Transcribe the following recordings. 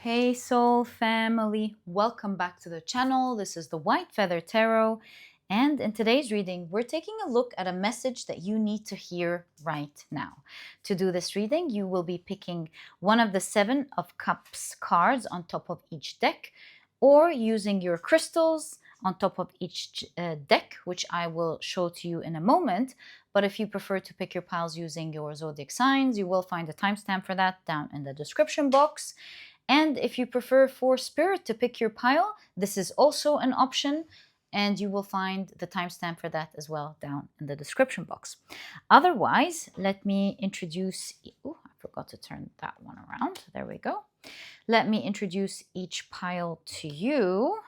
Hey soul family, welcome back to the channel. This is the White Feather Tarot, and in today's reading we're taking a look at a message that you need to hear right now. To do this reading, you will be picking one of the 7 of Cups cards on top of each deck, or using your crystals on top of each deck, which I will show to you in a moment. But if you prefer to pick your piles using your zodiac signs, you will find a timestamp for that down in the description box. And if you prefer for spirit to pick your pile, this is also an option, and you will find the timestamp for that as well down in the description box. Otherwise, let me introduce, oh, I forgot to turn that one around. There we go. Let me introduce each pile to you.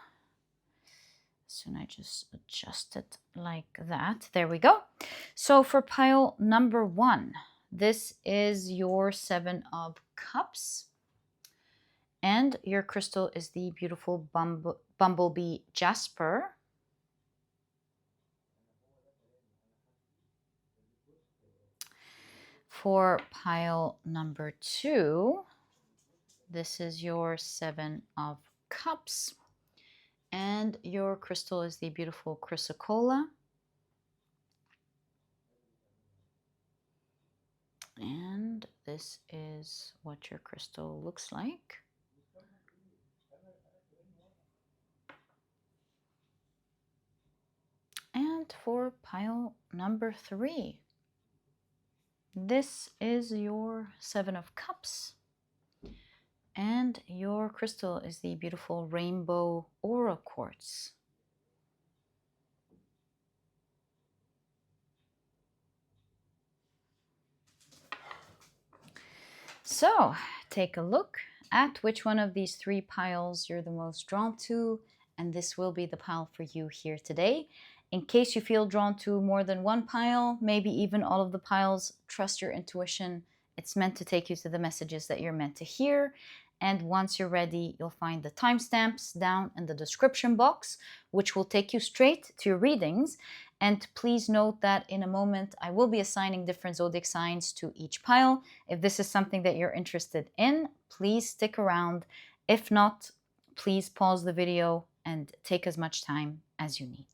So I just adjust it like that. There we go. So for pile number 1, this is your 7 of Cups. And your crystal is the beautiful bumblebee Jasper. For pile number 2, this is your 7 of Cups. And your crystal is the beautiful Chrysocolla. And this is what your crystal looks like. And for pile number 3, this is your 7 of Cups. And your crystal is the beautiful rainbow aura quartz. So take a look at which one of these 3 piles you're the most drawn to, and this will be the pile for you here today. In case you feel drawn to more than one pile, maybe even all of the piles, trust your intuition. It's meant to take you to the messages that you're meant to hear. And once you're ready, you'll find the timestamps down in the description box, which will take you straight to your readings. And please note that in a moment, I will be assigning different zodiac signs to each pile. If this is something that you're interested in, please stick around. If not, please pause the video and take as much time as you need.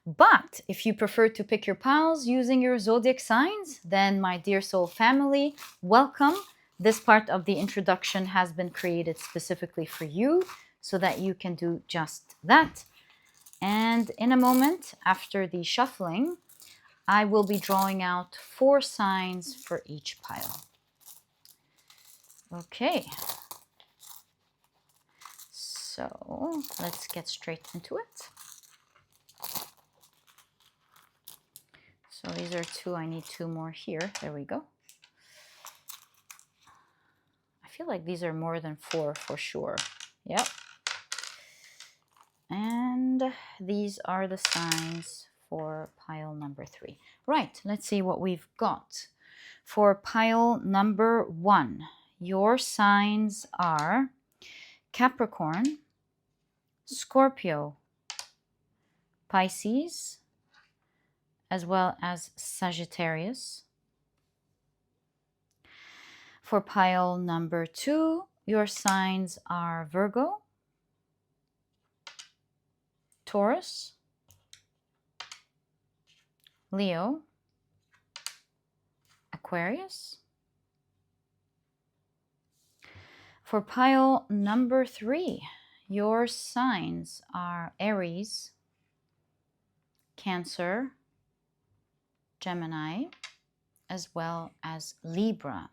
But if you prefer to pick your piles using your zodiac signs, then my dear soul family, welcome. This part of the introduction has been created specifically for you so that you can do just that. And in a moment, after the shuffling, I will be drawing out 4 signs for each pile. Okay. So let's get straight into it. So these are 2. I need 2 more here. There we go. I feel like these are more than 4 for sure. Yep. And these are the signs for pile number 3. Right, let's see what we've got. For pile number 1, your signs are Capricorn, Scorpio, Pisces, as well as Sagittarius. For pile number 2, your signs are Virgo, Taurus, Leo, Aquarius. For pile number 3, your signs are Aries, Cancer, Gemini, as well as Libra.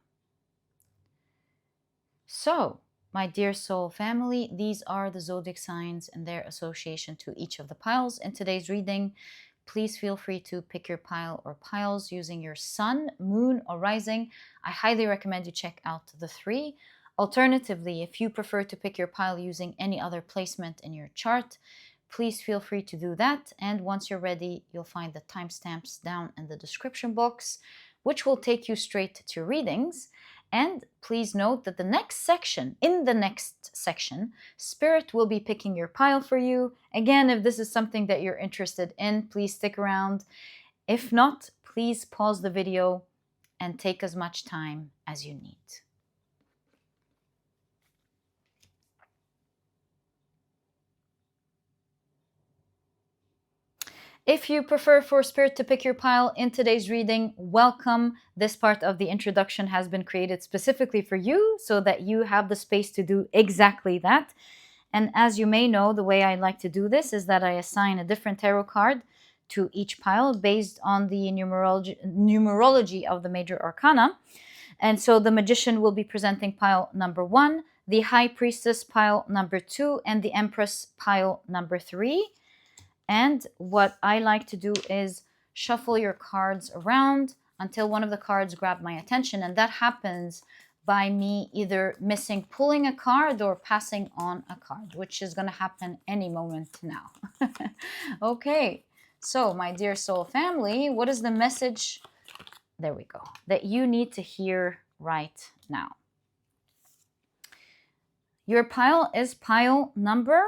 So, my dear soul family, these are the zodiac signs and their association to each of the piles. In today's reading, please feel free to pick your pile or piles using your sun, moon, or rising. I highly recommend you check out the 3. Alternatively, if you prefer to pick your pile using any other placement in your chart, please feel free to do that. And once you're ready, you'll find the timestamps down in the description box, which will take you straight to readings. And please note that in the next section, Spirit will be picking your pile for you. Again, if this is something that you're interested in, please stick around. If not, please pause the video and take as much time as you need. If you prefer for Spirit to pick your pile in today's reading, welcome. This part of the introduction has been created specifically for you so that you have the space to do exactly that. And as you may know, the way I like to do this is that I assign a different tarot card to each pile based on the numerology of the major arcana. And so the Magician will be presenting pile number 1, the High Priestess pile number 2, and the Empress pile number 3. And what I like to do is shuffle your cards around until one of the cards grab my attention. And that happens by me either pulling a card or passing on a card, which is going to happen any moment now. Okay, so my dear soul family, what is the message, there we go, that you need to hear right now? Your pile is pile number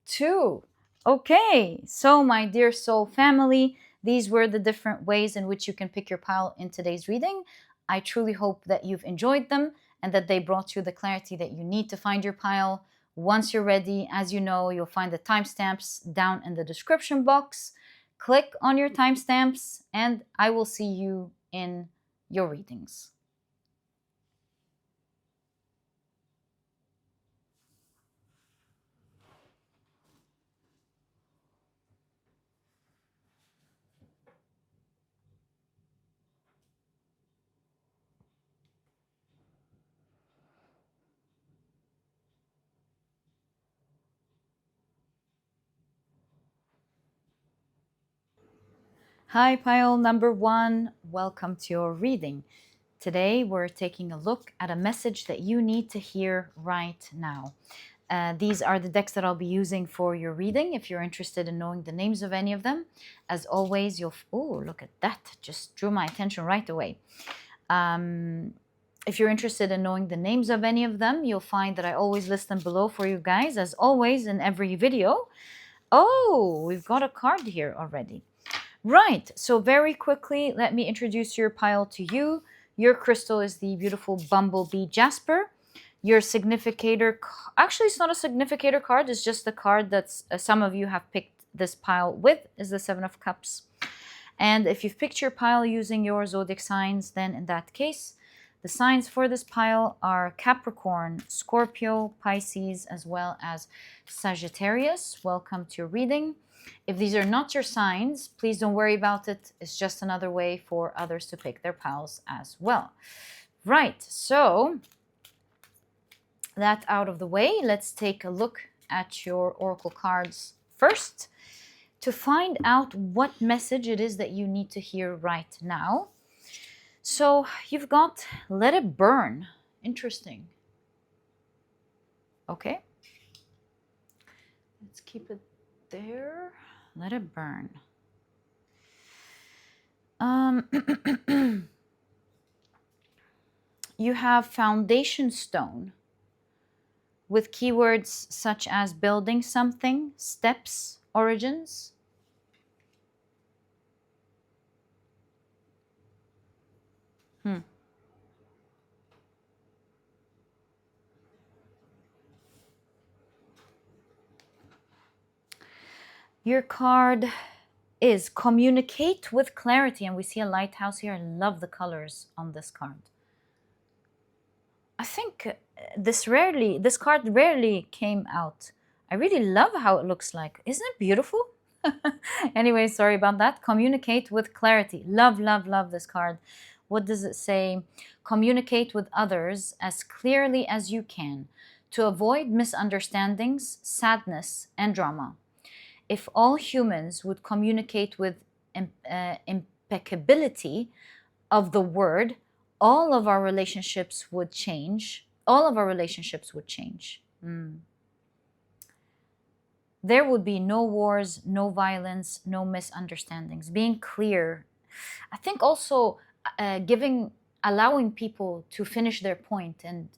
2. Okay, so my dear soul family, these were the different ways in which you can pick your pile in today's reading. I truly hope that you've enjoyed them and that they brought you the clarity that you need to find your pile. Once you're ready, as you know, you'll find the timestamps down in the description box. Click on your timestamps and I will see you in your readings. Hi, pile number 1. Welcome to your reading. Today, we're taking a look at a message that you need to hear right now. These are the decks that I'll be using for your reading. If you're interested in knowing the names of any of them, as always, oh, look at that. Just drew my attention right away. If you're interested in knowing the names of any of them, you'll find that I always list them below for you guys, as always, in every video. Oh, we've got a card here already. Right, so very quickly, let me introduce your pile to you. Your crystal is the beautiful Bumblebee Jasper. Your significator, actually it's not a significator card, it's just the card that some of you have picked this pile with, is the 7 of Cups. And if you've picked your pile using your zodiac signs, then in that case, the signs for this pile are Capricorn, Scorpio, Pisces, as well as Sagittarius. Welcome to your reading. If these are not your signs, please don't worry about it. It's just another way for others to pick their piles as well. Right, so that out of the way, let's take a look at your oracle cards first to find out what message it is that you need to hear right now. So you've got Let It Burn. Interesting. Okay. Let's keep it there. Let it burn. You have Foundation Stone with keywords such as building something, steps, origins. Your card is Communicate with Clarity, and we see a lighthouse here. I love the colors on this card. I think this card rarely came out. I really love how it looks like. Isn't it beautiful? Anyway, sorry about that. Communicate with clarity. Love, love, love this card. What does it say? Communicate with others as clearly as you can to avoid misunderstandings, sadness, and drama. If all humans would communicate with impeccability of the word, all of our relationships would change. All of our relationships would change. There would be no wars, no violence, no misunderstandings. Being clear. I think also allowing people to finish their point and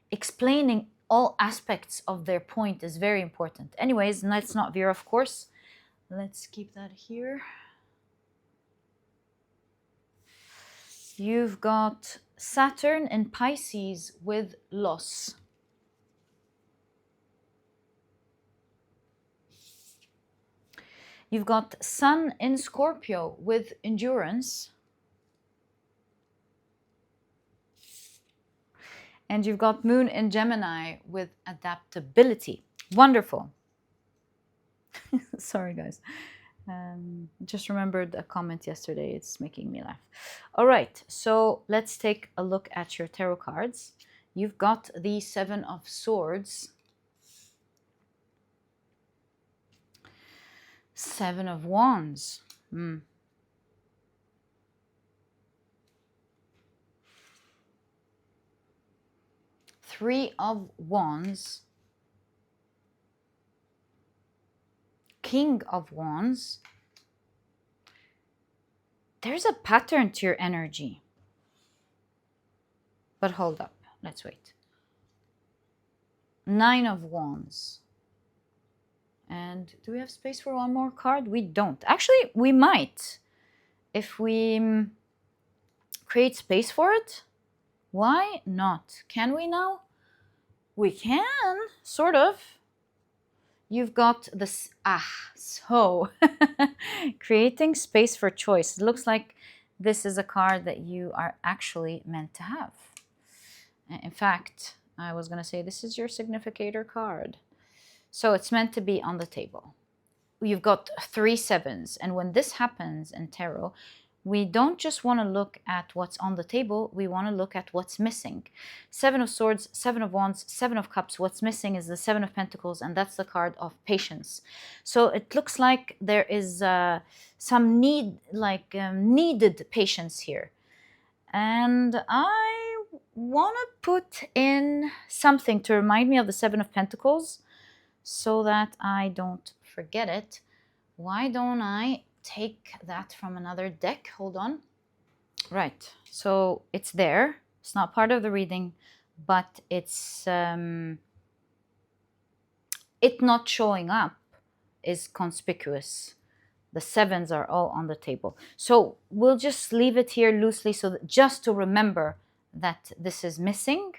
explaining all aspects of their point is very important. Anyways, let's not veer, of course. Let's keep that here. You've got Saturn in Pisces with loss. You've got Sun in Scorpio with endurance. And you've got Moon in Gemini with adaptability. Wonderful. Sorry, guys. Just remembered a comment yesterday. It's making me laugh. All right, so let's take a look at your tarot cards. You've got the Seven of Swords, Seven of Wands. Three of Wands, King of Wands. There's a pattern to your energy. But hold up, let's wait. Nine of Wands. And do we have space for one more card? We don't. Actually, we might. If we create space for it, why not? Can we now? We can, sort of. You've got this, so creating space for choice. It looks like this is a card that you are actually meant to have. In fact, I was going to say this is your significator card. So it's meant to be on the table. You've got 3 sevens. And when this happens in tarot, we don't just want to look at what's on the table. We want to look at what's missing. 7 of Swords, 7 of Wands, 7 of Cups. What's missing is the 7 of Pentacles, and that's the card of patience. So it looks like there is some needed patience here. And I want to put in something to remind me of the 7 of Pentacles so that I don't forget it. Why don't I take that from another deck? Hold on. Right, so it's there. It's not part of the reading, but it's it not showing up is conspicuous. The sevens are all on the table. So we'll just leave it here loosely so that just to remember that this is missing.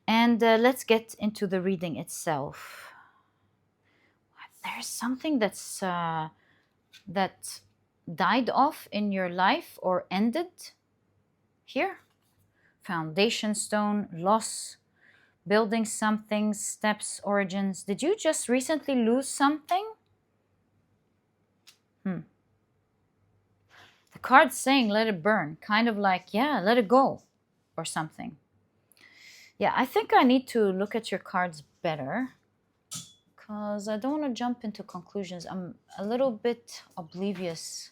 And let's get into the reading itself. There's something that's that died off in your life or ended here. Foundation stone, loss, building something, steps, origins. Did you just recently lose something? The card's saying let it burn, kind of like, yeah, let it go or something. Yeah, I think I need to look at your cards better because I don't want to jump into conclusions. I'm a little bit oblivious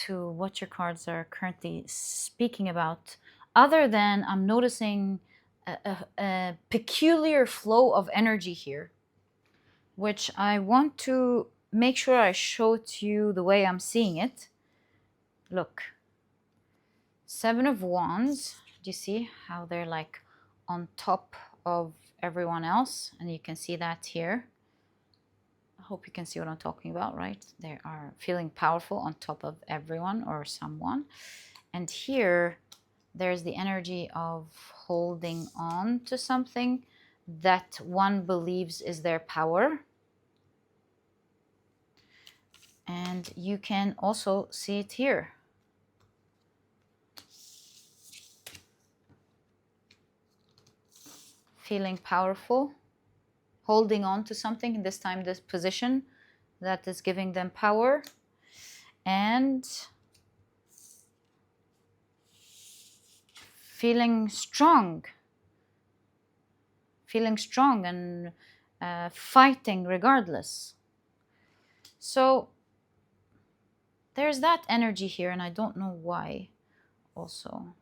to what your cards are currently speaking about, other than I'm noticing a peculiar flow of energy here, which I want to make sure I show to you the way I'm seeing it. Look, 7 of Wands. Do you see how they're like on top of everyone else? And you can see that here. I hope you can see what I'm talking about, right? They are feeling powerful on top of everyone or someone. And here, there's the energy of holding on to something that one believes is their power. And you can also see it here. Feeling powerful, holding on to something, this time this position that is giving them power, and feeling strong and fighting regardless. So there's that energy here, and I don't know why also.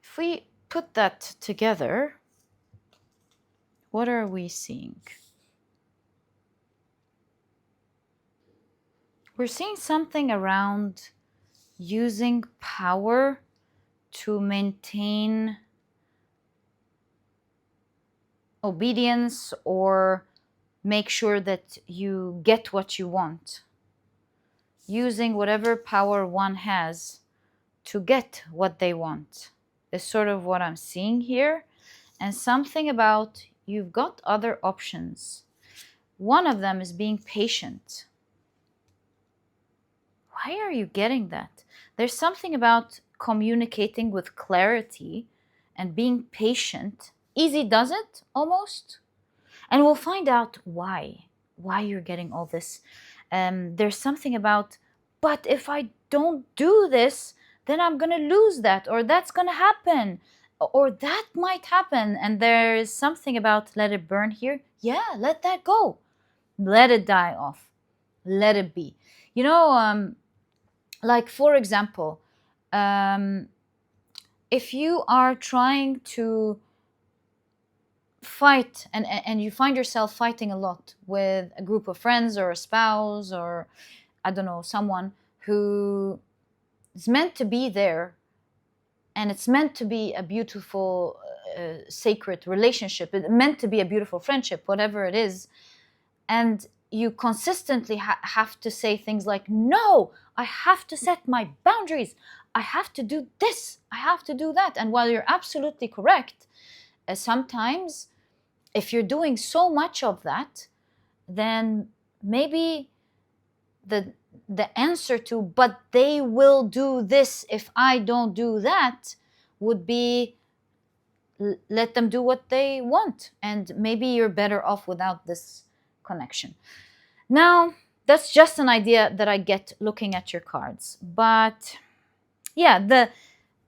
If we put that together, what are we seeing? We're seeing something around using power to maintain obedience or make sure that you get what you want. Using whatever power one has to get what they want is sort of what I'm seeing here. And something about you've got other options. One of them is being patient. Why are you getting that? There's something about communicating with clarity and being patient. Easy does it, almost. And we'll find out why you're getting all this. There's something about, but if I don't do this, then I'm going to lose that, or that's going to happen, or that might happen. And there's something about let it burn here. Yeah, let that go. Let it die off. Let it be. You know, like, for example, if you are trying to fight and you find yourself fighting a lot with a group of friends or a spouse or, I don't know, someone who is meant to be there, and it's meant to be a beautiful, sacred relationship, it's meant to be a beautiful friendship, whatever it is, and you consistently have to say things like, no, I have to set my boundaries, I have to do this, I have to do that. And while you're absolutely correct, sometimes if you're doing so much of that, then maybe the answer to, but they will do this if I don't do that, would be let them do what they want. And maybe you're better off without this connection. Now, that's just an idea that I get looking at your cards. But yeah,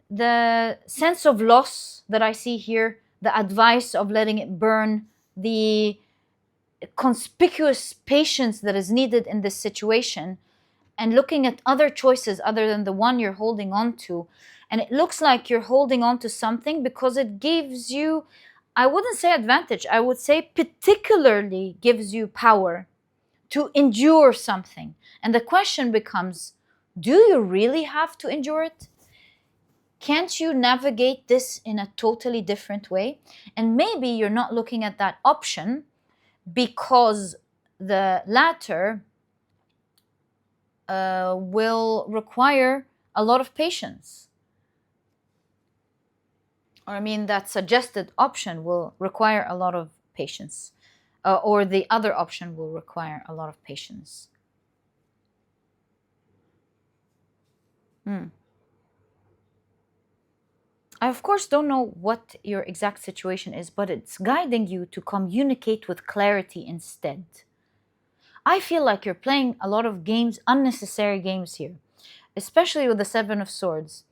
the sense of loss that I see here, the advice of letting it burn, the conspicuous patience that is needed in this situation, and looking at other choices other than the one you're holding on to. And it looks like you're holding on to something because it gives you, I wouldn't say advantage, I would say particularly gives you power to endure something. And the question becomes, do you really have to endure it? Can't you navigate this in a totally different way? And maybe you're not looking at that option because the latter will require a lot of patience. Or I mean, that suggested option will require a lot of patience. Or the other option will require a lot of patience. I, of course, don't know what your exact situation is, but it's guiding you to communicate with clarity instead. I feel like you're playing a lot of games, unnecessary games here, especially with the Seven of Swords.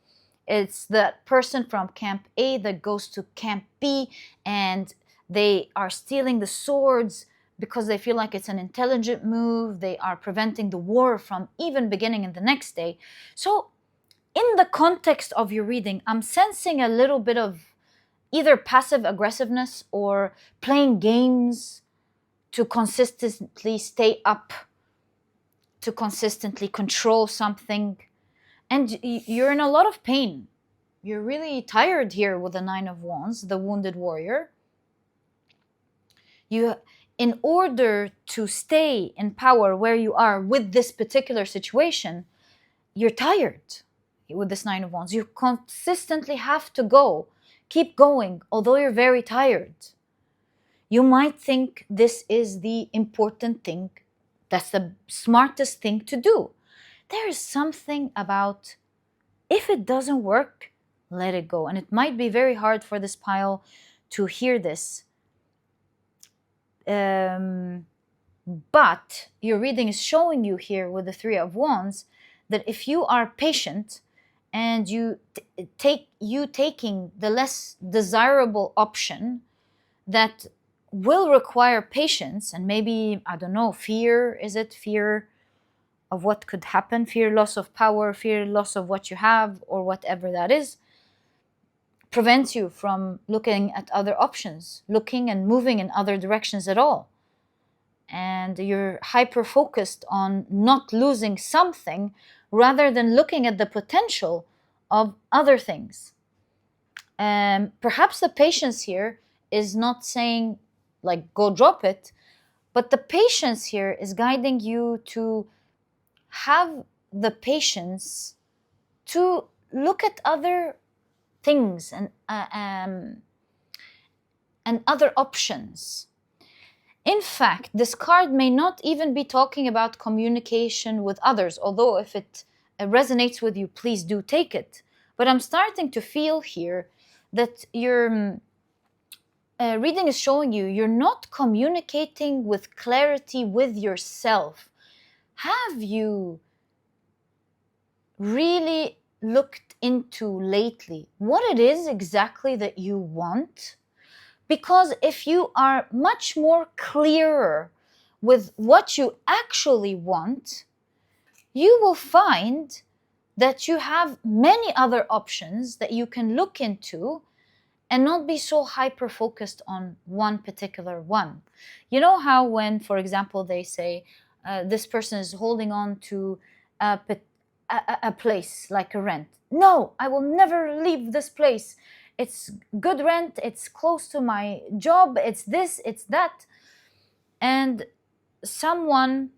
It's that person from Camp A that goes to Camp B, and they are stealing the swords because they feel like it's an intelligent move. They are preventing the war from even beginning in the next day. So in the context of your reading, I'm sensing a little bit of either passive aggressiveness or playing games to consistently stay up, to consistently control something. And you're in a lot of pain. You're really tired here with the Nine of Wands, the wounded warrior. In order to stay in power where you are with this particular situation, you're tired with this Nine of Wands. You consistently have to keep going, although you're very tired. You might think this is the important thing, that's the smartest thing to do. There is something about, if it doesn't work, let it go. And it might be very hard for this pile to hear this. But your reading is showing you here with the Three of Wands that if you are patient and taking the less desirable option that will require patience and maybe, I don't know, fear, is it fear of what could happen, fear loss of power, fear loss of what you have, or whatever that is, prevents you from looking at other options, looking and moving in other directions at all. And you're hyper-focused on not losing something rather than looking at the potential of other things. Perhaps the patience here is not saying, like, go drop it, but the patience here is guiding you to have the patience to look at other things and other options. In fact, this card may not even be talking about communication with others, although if it resonates with you, please do take it. But I'm starting to feel here that your reading is showing you're not communicating with clarity with yourself. Have you really looked into lately what it is exactly that you want? Because if you are much more clearer with what you actually want, you will find that you have many other options that you can look into and not be so hyper focused on one particular one. You know how when, for example, they say this person is holding on to a place like a rent. No, I will never leave this place. It's good rent, it's close to my job, it's this, it's that. And someone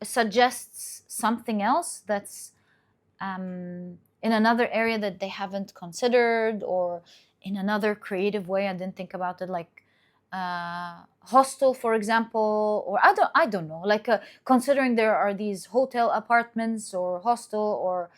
suggests something else that's in another area that they haven't considered, or in another creative way I didn't think about it, like hostel, for example, or I don't know, like considering there are these hotel apartments or hostel, or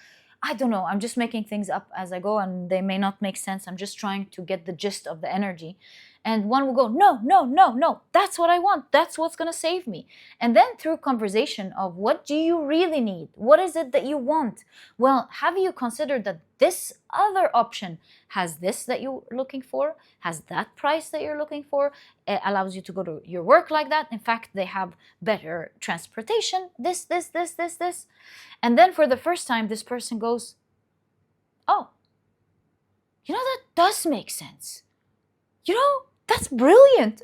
I don't know, I'm just making things up as I go and they may not make sense. I'm just trying to get the gist of the energy. And one will go, no, no, no, no, that's what I want. That's what's going to save me. And then through conversation of what do you really need? What is it that you want? Well, have you considered that this other option has this that you're looking for, has that price that you're looking for, it allows you to go to your work like that. In fact, they have better transportation, this. And then for the first time, this person goes, oh, that does make sense. That's brilliant.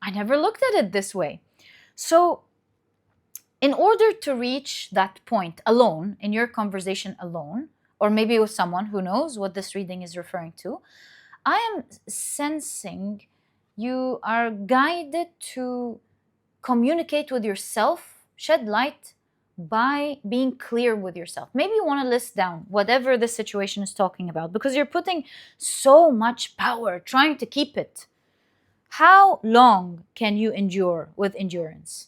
I never looked at it this way. So in order to reach that point alone, in your conversation alone, or maybe with someone who knows what this reading is referring to, I am sensing you are guided to communicate with yourself, shed light by being clear with yourself. Maybe you want to list down whatever this situation is talking about, because you're putting so much power trying to keep it. How long can you endure with endurance?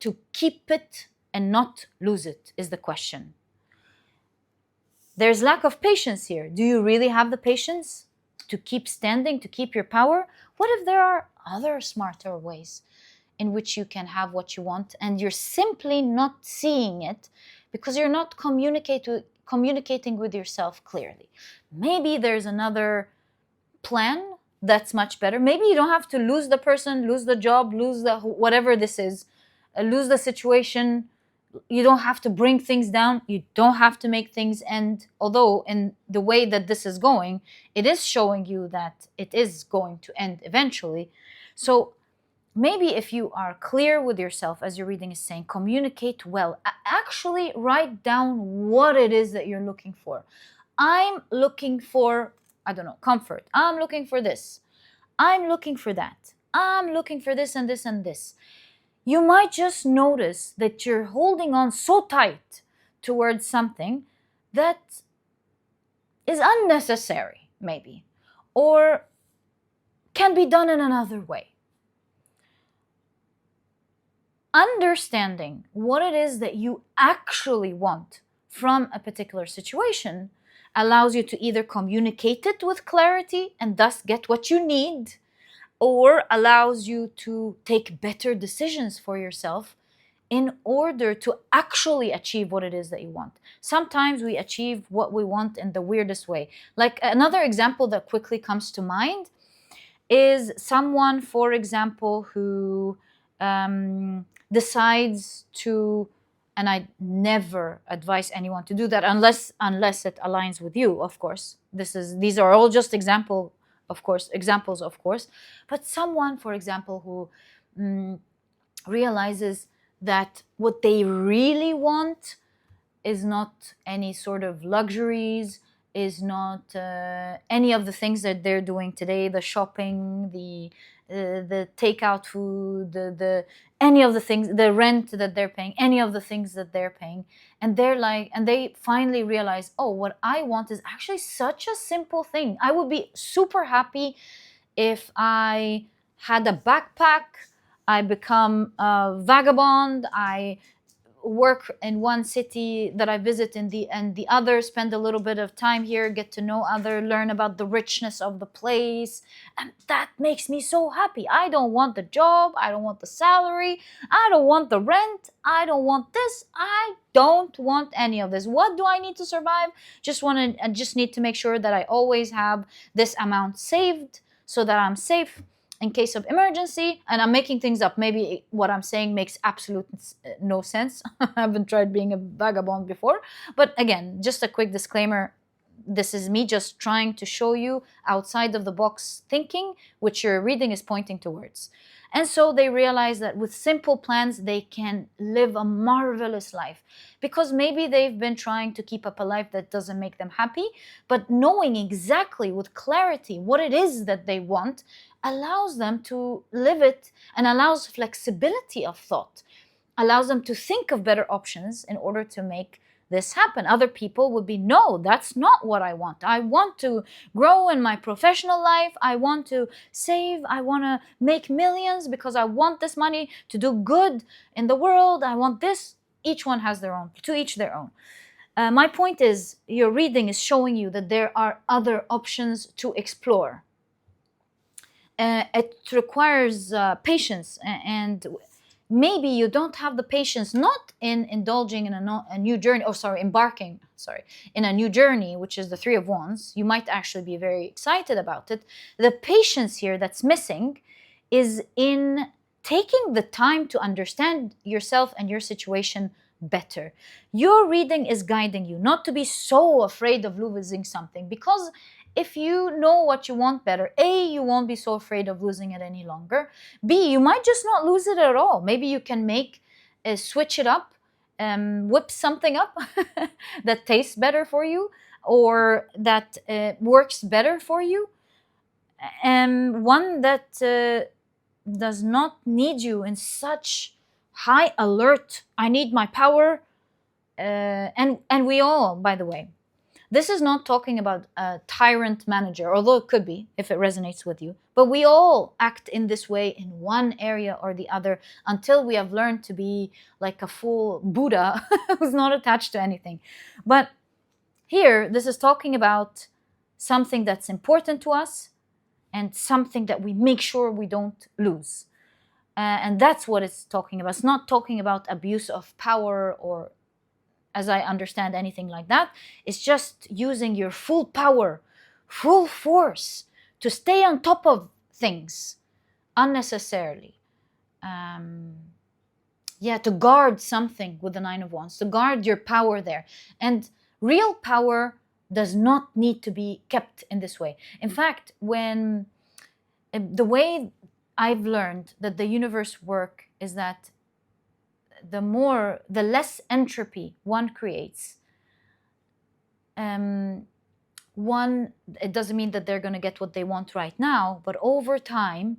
To keep it and not lose it is the question. There's lack of patience here. Do you really have the patience to keep standing, to keep your power? What if there are other smarter ways in which you can have what you want and you're simply not seeing it because you're not communicating with yourself clearly? Maybe there's another plan that's much better. Maybe you don't have to lose the person, lose the job, lose the whatever this is, lose the situation. You don't have to bring things down. You don't have to make things end. Although in the way that this is going, it is showing you that it is going to end eventually. So maybe if you are clear with yourself, as your reading is saying, communicate well. Actually write down what it is that you're looking for. I'm looking for, I don't know, comfort. I'm looking for this. I'm looking for that. I'm looking for this and this and this. You might just notice that you're holding on so tight towards something that is unnecessary, maybe, or can be done in another way. Understanding what it is that you actually want from a particular situation allows you to either communicate it with clarity and thus get what you need, or allows you to take better decisions for yourself in order to actually achieve what it is that you want. Sometimes we achieve what we want in the weirdest way. Like another example that quickly comes to mind is someone, for example, who decides to, and I never advise anyone to do that unless it aligns with you, of course. These are all just examples, of course. But someone, for example, who realizes that what they really want is not any sort of luxuries, is not any of the things that they're doing today, the shopping, the the takeout food, the any of the things, the rent that they're paying, any of the things that they're paying. And they're like, and they finally realize, oh, what I want is actually such a simple thing. I would be super happy if I had a backpack, I become a vagabond, I work in one city that I visit in the other, spend a little bit of time here, get to know other, learn about the richness of the place, and that makes me so happy. I don't want the job, I don't want the salary, I don't want the rent, I don't want this, I don't want any of this. What do I need to survive? I just need to make sure that I always have this amount saved so that I'm safe in case of emergency. And I'm making things up. Maybe what I'm saying makes absolute no sense. I haven't tried being a vagabond before. But again, just a quick disclaimer. This is me just trying to show you outside of the box thinking, which your reading is pointing towards. And so they realize that with simple plans, they can live a marvelous life, because maybe they've been trying to keep up a life that doesn't make them happy, but knowing exactly with clarity what it is that they want allows them to live it, and allows flexibility of thought, allows them to think of better options in order to make this happen. Other people would be, no, that's not what I want. I want to grow in my professional life. I want to save. I want to make millions because I want this money to do good in the world. I want this. Each one has their own, to each their own. My point is, your reading is showing you that there are other options to explore. It requires patience, and maybe you don't have the patience, not in indulging in a new journey, embarking in a new journey, which is the Three of Wands. You might actually be very excited about it. The patience here that's missing is in taking the time to understand yourself and your situation better. Your reading is guiding you not to be so afraid of losing something, because if you know what you want better, A, you won't be so afraid of losing it any longer. B, you might just not lose it at all. Maybe you can switch it up, whip something up that tastes better for you, or that works better for you. One that does not need you in such high alert. I need my power. And we all, by the way, this is not talking about a tyrant manager, although it could be if it resonates with you. But we all act in this way in one area or the other until we have learned to be like a full Buddha who's not attached to anything. But here, this is talking about something that's important to us and something that we make sure we don't lose. And that's what it's talking about. It's not talking about abuse of power or, as I understand, anything like that. It's just using your full power, full force to stay on top of things unnecessarily. To guard something with the Nine of Wands, to guard your power there. And real power does not need to be kept in this way. In fact, the way I've learned that the universe works is that the less entropy one creates, it doesn't mean that they're going to get what they want right now, but over time,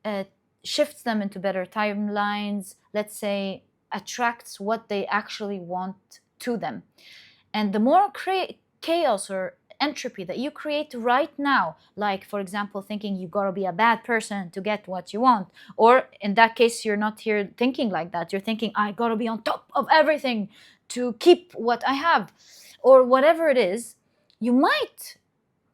it shifts them into better timelines, let's say, attracts what they actually want to them. And the more chaos or entropy that you create right now, like, for example, thinking you gotta be a bad person to get what you want, or in that case, you're not here thinking like that. You're thinking, I gotta be on top of everything to keep what I have, or whatever it is. You might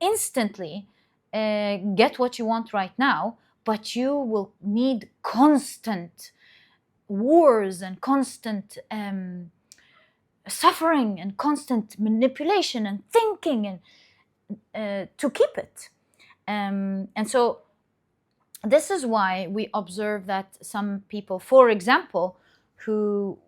instantly get what you want right now, but you will need constant wars and constant suffering and constant manipulation and thinking and to keep it. And so this is why we observe that some people, for example, who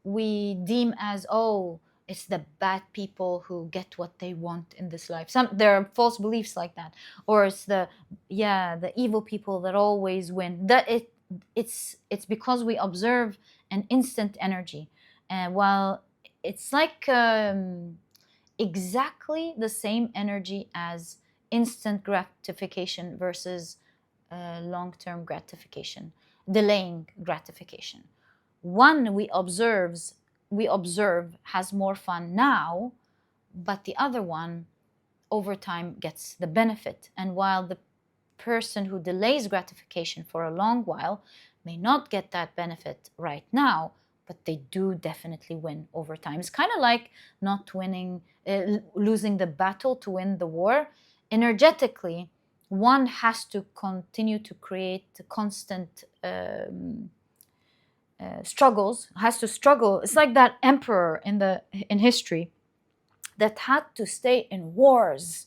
we deem as, oh, it's the bad people who get what they want in this life. There are false beliefs like that, or it's the evil people that always win. It's because we observe an instant energy, while it's like exactly the same energy as instant gratification versus long-term gratification, delaying gratification. One we observe has more fun now, but the other one over time gets the benefit. And while the person who delays gratification for a long while may not get that benefit right now, but they do definitely win over time. It's kind of like not winning, losing the battle to win the war. Energetically, one has to continue to create constant struggles, has to struggle. It's like that emperor in history that had to stay in wars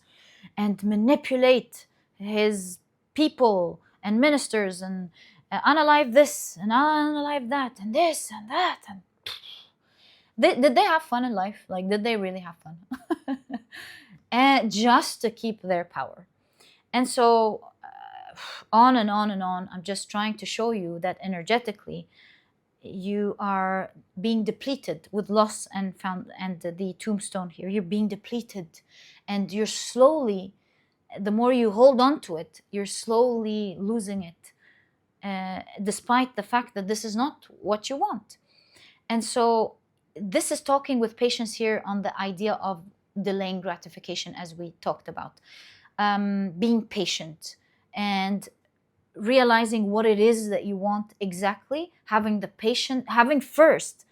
and manipulate his people and ministers and unalive this and unalive that and this and that. And did they have fun in life? Like, did they really have fun? And just to keep their power. And so on and on and on. I'm just trying to show you that energetically you are being depleted with loss and the tombstone here. You're being depleted, and you're slowly, the more you hold on to it, you're slowly losing it, despite the fact that this is not what you want. And so this is talking with patience here on the idea of delaying gratification, as we talked about. Being patient and realizing what it is that you want exactly, having the patience, having first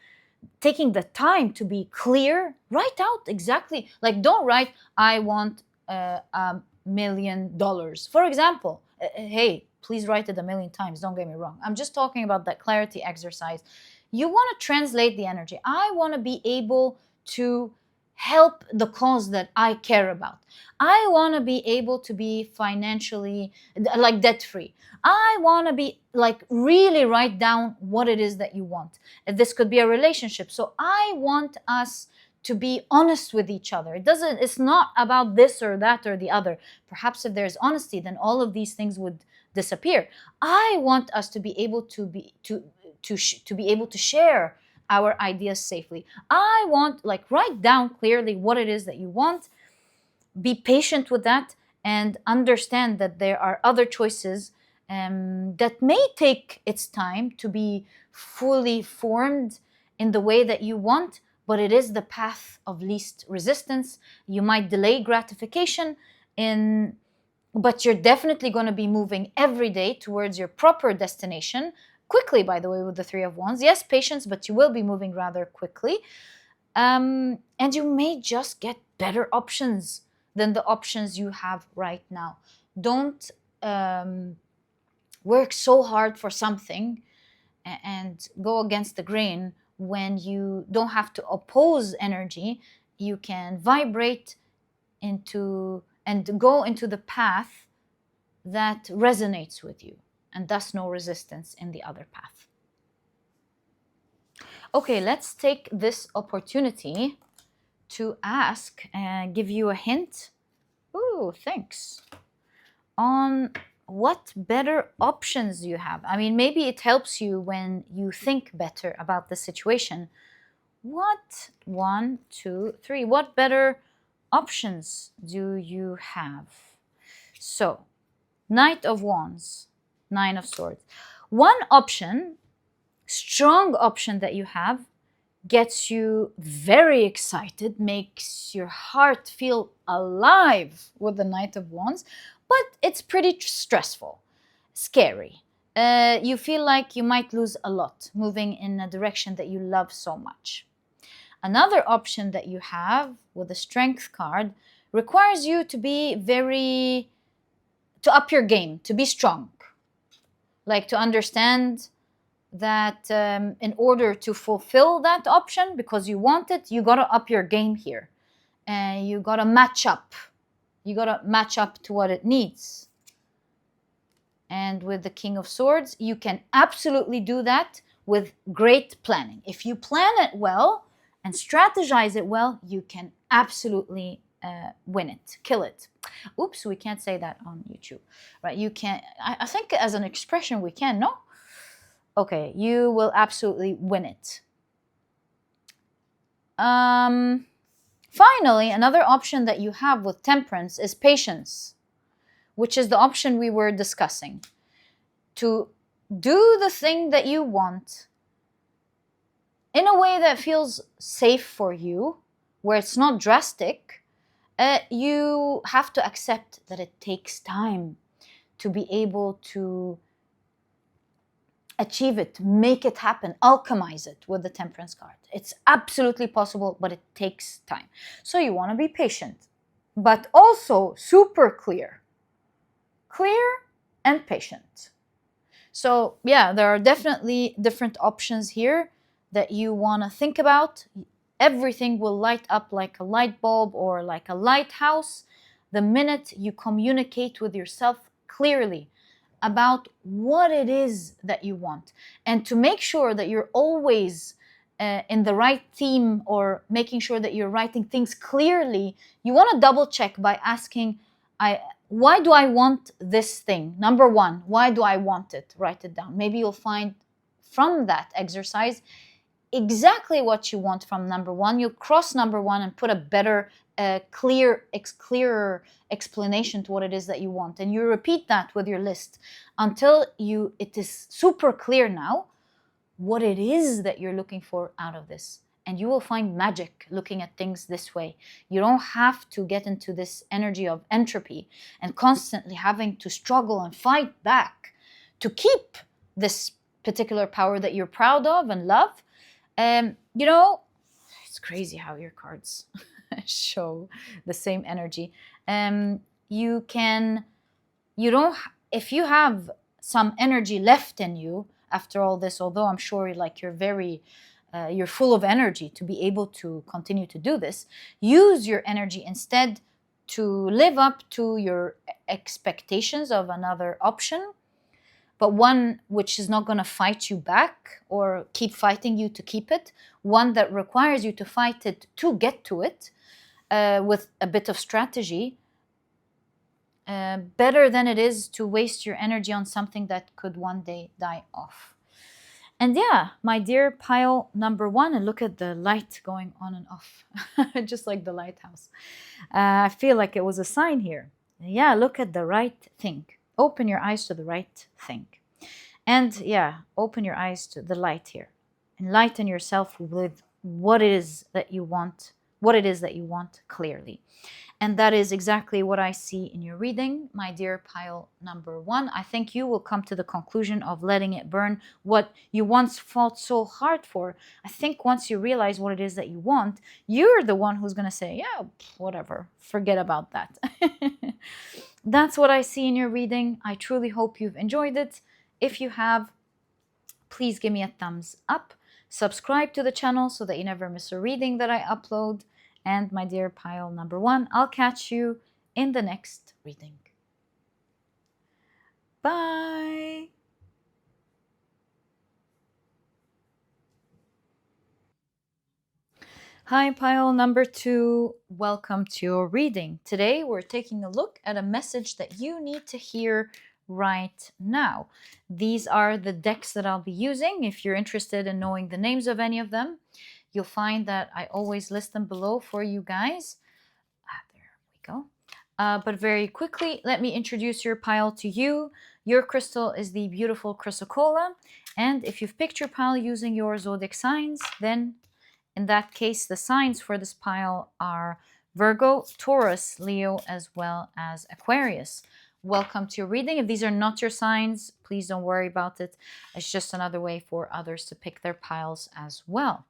taking the time to be clear, write out exactly, like don't write, I want $1 million, for example. Hey, please write it 1,000,000 times, don't get me wrong. I'm just talking about that clarity exercise. You want to translate the energy. I want to be able to help the cause that I care about. I want to be able to be financially, like, debt-free. I want to be, like, really write down what it is that you want. This could be a relationship. So I want us to be honest with each other. It's not about this or that or the other. Perhaps if there's honesty, then all of these things would disappear. I want us to be able to be able to share our ideas safely. I want, like, write down clearly what it is that you want. Be patient with that and understand that there are other choices that may take its time to be fully formed in the way that you want, but it is the path of least resistance. You might delay gratification but you're definitely going to be moving every day towards your proper destination. Quickly, by the way, with the Three of Wands. Yes, patience, but you will be moving rather quickly. And you may just get better options than the options you have right now. Don't work so hard for something and go against the grain when you don't have to oppose energy. You can vibrate into and go into the path that resonates with you, and thus no resistance in the other path. Okay, let's take this opportunity to ask and give you a hint. Ooh, thanks. On what better options you have. I mean, maybe it helps you when you think better about the situation. What, 1, 2, 3, what better options do you have? So, Knight of Wands, 9 of Swords. One option, strong option that you have, gets you very excited, makes your heart feel alive with the Knight of Wands, but it's pretty stressful, scary. You feel like you might lose a lot moving in a direction that you love so much. Another option that you have with the Strength card requires you to be to up your game, to be strong. Like, to understand that in order to fulfill that option, because you want it, you gotta up your game here. And you gotta match up. You gotta match up to what it needs. And with the King of Swords, you can absolutely do that with great planning. If you plan it well and strategize it well, you can absolutely win it, kill it. Oops, we can't say that on YouTube, right? You can't. I think as an expression we can, no? Okay, you will absolutely win it. Finally, another option that you have with Temperance is patience, which is the option we were discussing. to do the thing that you want in a way that feels safe for you, where it's not drastic, you have to accept that it takes time to be able to achieve it, make it happen, alchemize it with the Temperance card. It's absolutely possible, but it takes time. So you want to be patient, but also super clear. Clear and patient. So yeah, there are definitely different options here that you want to think about. Everything will light up like a light bulb or like a lighthouse the minute you communicate with yourself clearly about what it is that you want. And to make sure that you're always in the right theme, or making sure that you're writing things clearly, you want to double check by asking, why do I want this thing? Number one, why do I want it? Write it down. Maybe you'll find from that exercise exactly what you want from number one. You'll cross number one and put a better, clearer explanation to what it is that you want. And you repeat that with your list until it is super clear now what it is that you're looking for out of this. And you will find magic looking at things this way. You don't have to get into this energy of entropy and constantly having to struggle and fight back to keep this particular power that you're proud of and love. You know, it's crazy how your cards show the same energy. If you have some energy left in you after all this, although I'm sure you're full of energy to be able to continue to do this, use your energy instead to live up to your expectations of another option, but one which is not going to fight you back or keep fighting you to keep it, one that requires you to fight it to get to it, with a bit of strategy, better than it is to waste your energy on something that could one day die off. And yeah, my dear pile number one, and look at the light going on and off, just like the lighthouse. I feel like it was a sign here. Yeah, look at the right thing. Open your eyes to the right thing. And yeah, open your eyes to the light here. Enlighten yourself with what it is that you want clearly. And that is exactly what I see in your reading, my dear pile number one. I think you will come to the conclusion of letting it burn what you once fought so hard for. I think once you realize what it is that you want, you're the one who's going to say, yeah, whatever, forget about that. That's what I see in your reading. I truly hope you've enjoyed it. If you have, please give me a thumbs up. Subscribe to the channel so that you never miss a reading that I upload. And my dear pile number one, I'll catch you in the next reading. Bye. Hi, pile number two. Welcome to your reading. Today, we're taking a look at a message that you need to hear right now. These are the decks that I'll be using. If you're interested in knowing the names of any of them, you'll find that I always list them below for you guys. There we go. But very quickly, let me introduce your pile to you. Your crystal is the beautiful Chrysocolla. And if you've picked your pile using your zodiac signs, then in that case, the signs for this pile are Virgo, Taurus, Leo, as well as Aquarius. Welcome to your reading. If these are not your signs, please don't worry about it. It's just another way for others to pick their piles as well.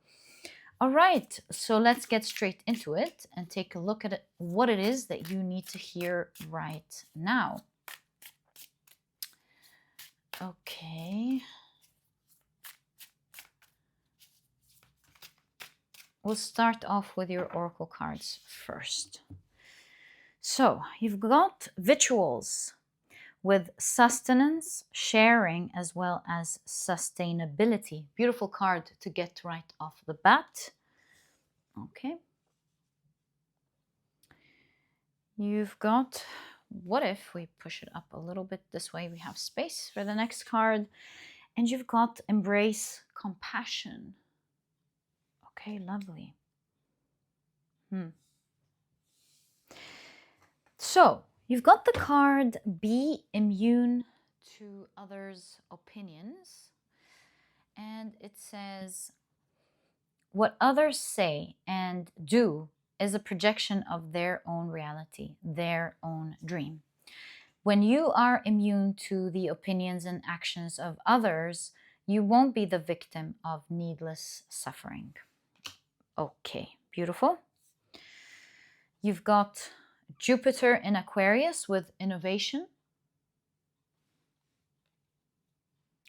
All right, so let's get straight into it and take a look at what it is that you need to hear right now. Okay. We'll start off with your oracle cards first. So you've got victuals with sustenance, sharing, as well as sustainability. Beautiful card to get right off the bat. Okay. You've got, what if we push it up a little bit this way? We have space for the next card. And you've got embrace compassion. Okay, lovely. So you've got the card be immune to others' opinions. And it says, what others say and do is a projection of their own reality, their own dream. When you are immune to the opinions and actions of others, you won't be the victim of needless suffering. Okay, beautiful. You've got Jupiter in Aquarius with innovation,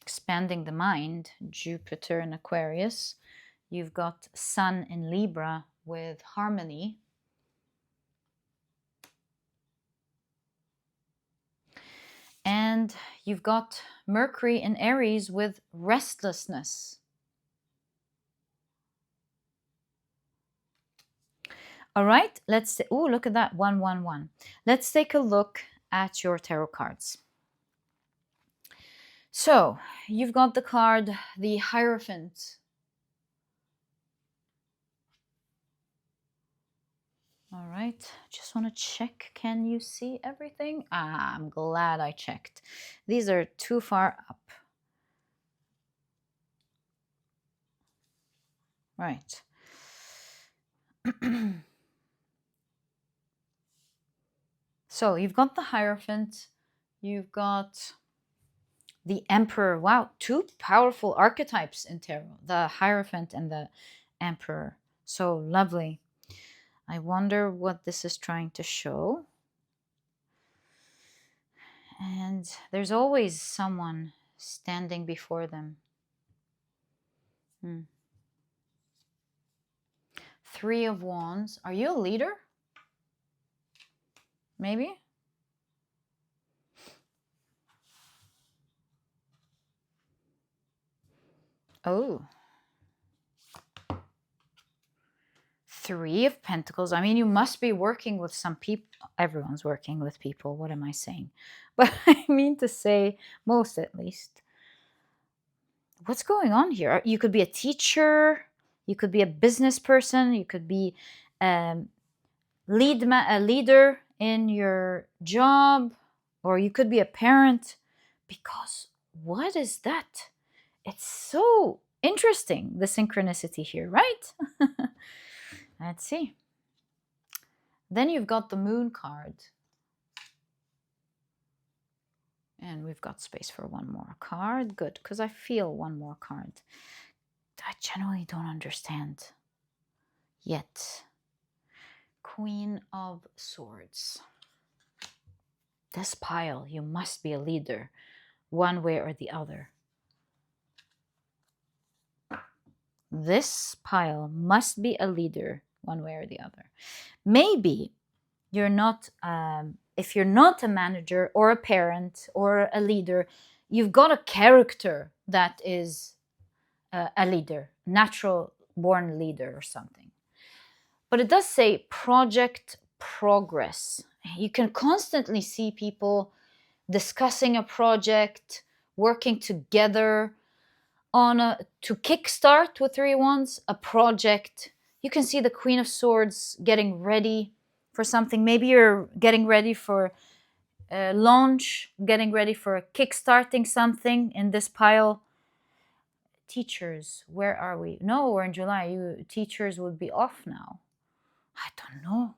expanding the mind. Jupiter in Aquarius. You've got Sun in Libra with harmony. And you've got Mercury in Aries with restlessness. All right, let's, oh, look at that, 111. Let's take a look at your tarot cards. So you've got the card, the Hierophant. All right, just want to check, can you see everything? Ah, I'm glad I checked. These are too far up. Right. So you've got the Hierophant, you've got the Emperor. Wow, two powerful archetypes in tarot, the Hierophant and the Emperor. So lovely. I wonder what this is trying to show. And there's always someone standing before them. Three of Wands. Are you a leader? Maybe? Oh. Three of Pentacles. I mean, you must be working with some people. Everyone's working with people. What am I saying? But I mean to say, most at least. What's going on here? You could be a teacher. You could be a business person. You could be a leader in your job. Or you could be a parent. Because what is that? It's so interesting, the synchronicity here, right? Let's see. Then you've got the Moon card. And we've got space for one more card. Good, because I feel one more card. I genuinely don't understand yet. Queen of Swords. This pile, you must be a leader, one way or the other. This pile must be a leader, one way or the other. Maybe you're not, if you're not a manager or a parent or a leader, you've got a character that is a leader, natural born leader or something. But it does say project progress. You can constantly see people discussing a project, working together on to kickstart with Three Wands, a project. You can see the Queen of Swords getting ready for something. Maybe you're getting ready for a launch, getting ready for kickstarting something in this pile. Teachers, where are we? No, we're in July. Teachers would be off now. I don't know.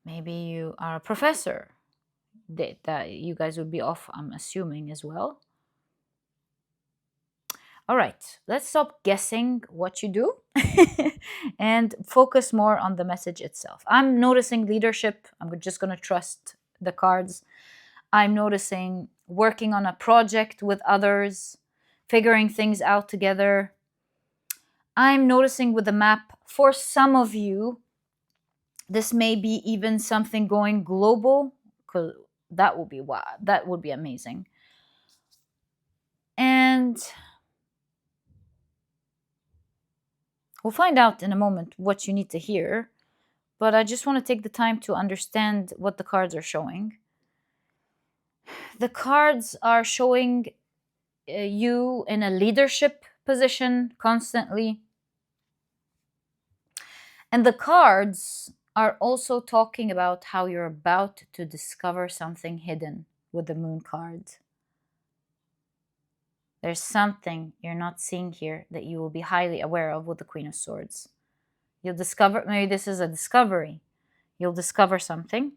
Maybe you are a professor. That you guys would be off, I'm assuming, as well. All right, let's stop guessing what you do and focus more on the message itself. I'm noticing leadership. I'm just going to trust the cards. I'm noticing working on a project with others, figuring things out together. I'm noticing with the map, for some of you, this may be even something going global, because that would be wow, that would be amazing. And we'll find out in a moment what you need to hear, but I just want to take the time to understand what the cards are showing. The cards are showing you in a leadership position constantly. And the cards are also talking about how you're about to discover something hidden with the moon card. There's something you're not seeing here that you will be highly aware of with the Queen of Swords. You'll discover, maybe this is a discovery. You'll discover something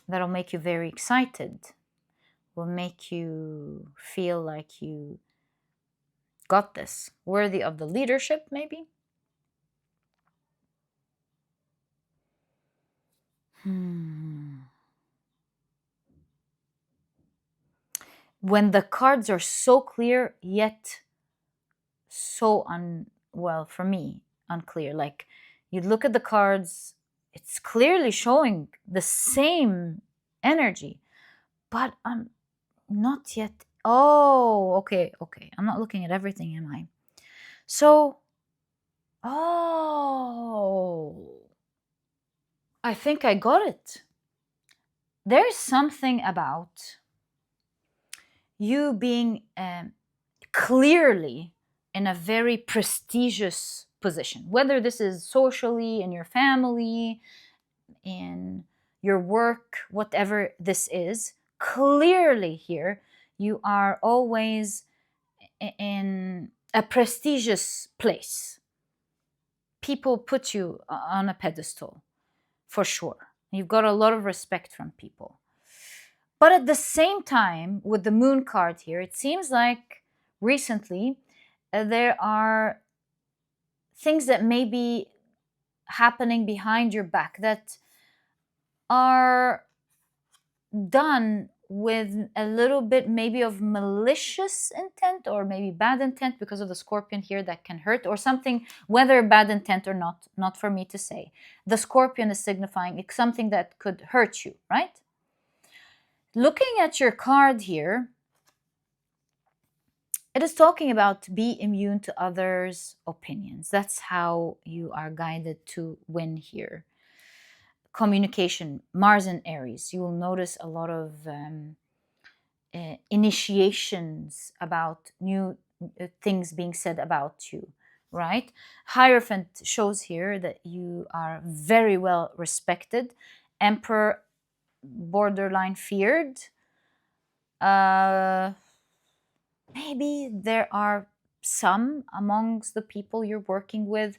that'll make you very excited, will make you feel like you got this, worthy of the leadership, maybe. When the cards are so clear, yet so well, for me, unclear. Like, you look at the cards, it's clearly showing the same energy, but I'm not yet. Oh, okay. I'm not looking at everything, am I? So, oh, I think I got it. There's something about you being clearly in a very prestigious position, whether this is socially, in your family, in your work, whatever this is. Clearly here, you are always in a prestigious place. People put you on a pedestal, for sure. You've got a lot of respect from people. But at the same time, with the moon card here, it seems like recently there are things that may be happening behind your back that are done with a little bit maybe of malicious intent, or maybe bad intent, because of the scorpion here that can hurt, or something, whether bad intent or not for me to say. The scorpion is signifying something that could hurt you, right? Looking at your card here, it is talking about be immune to others' opinions. That's how you are guided to win here. Communication, Mars and Aries. You will notice a lot of initiations about new things being said about you, right? Hierophant shows here that you are very well respected. Emperor, borderline feared. Maybe there are some amongst the people you're working with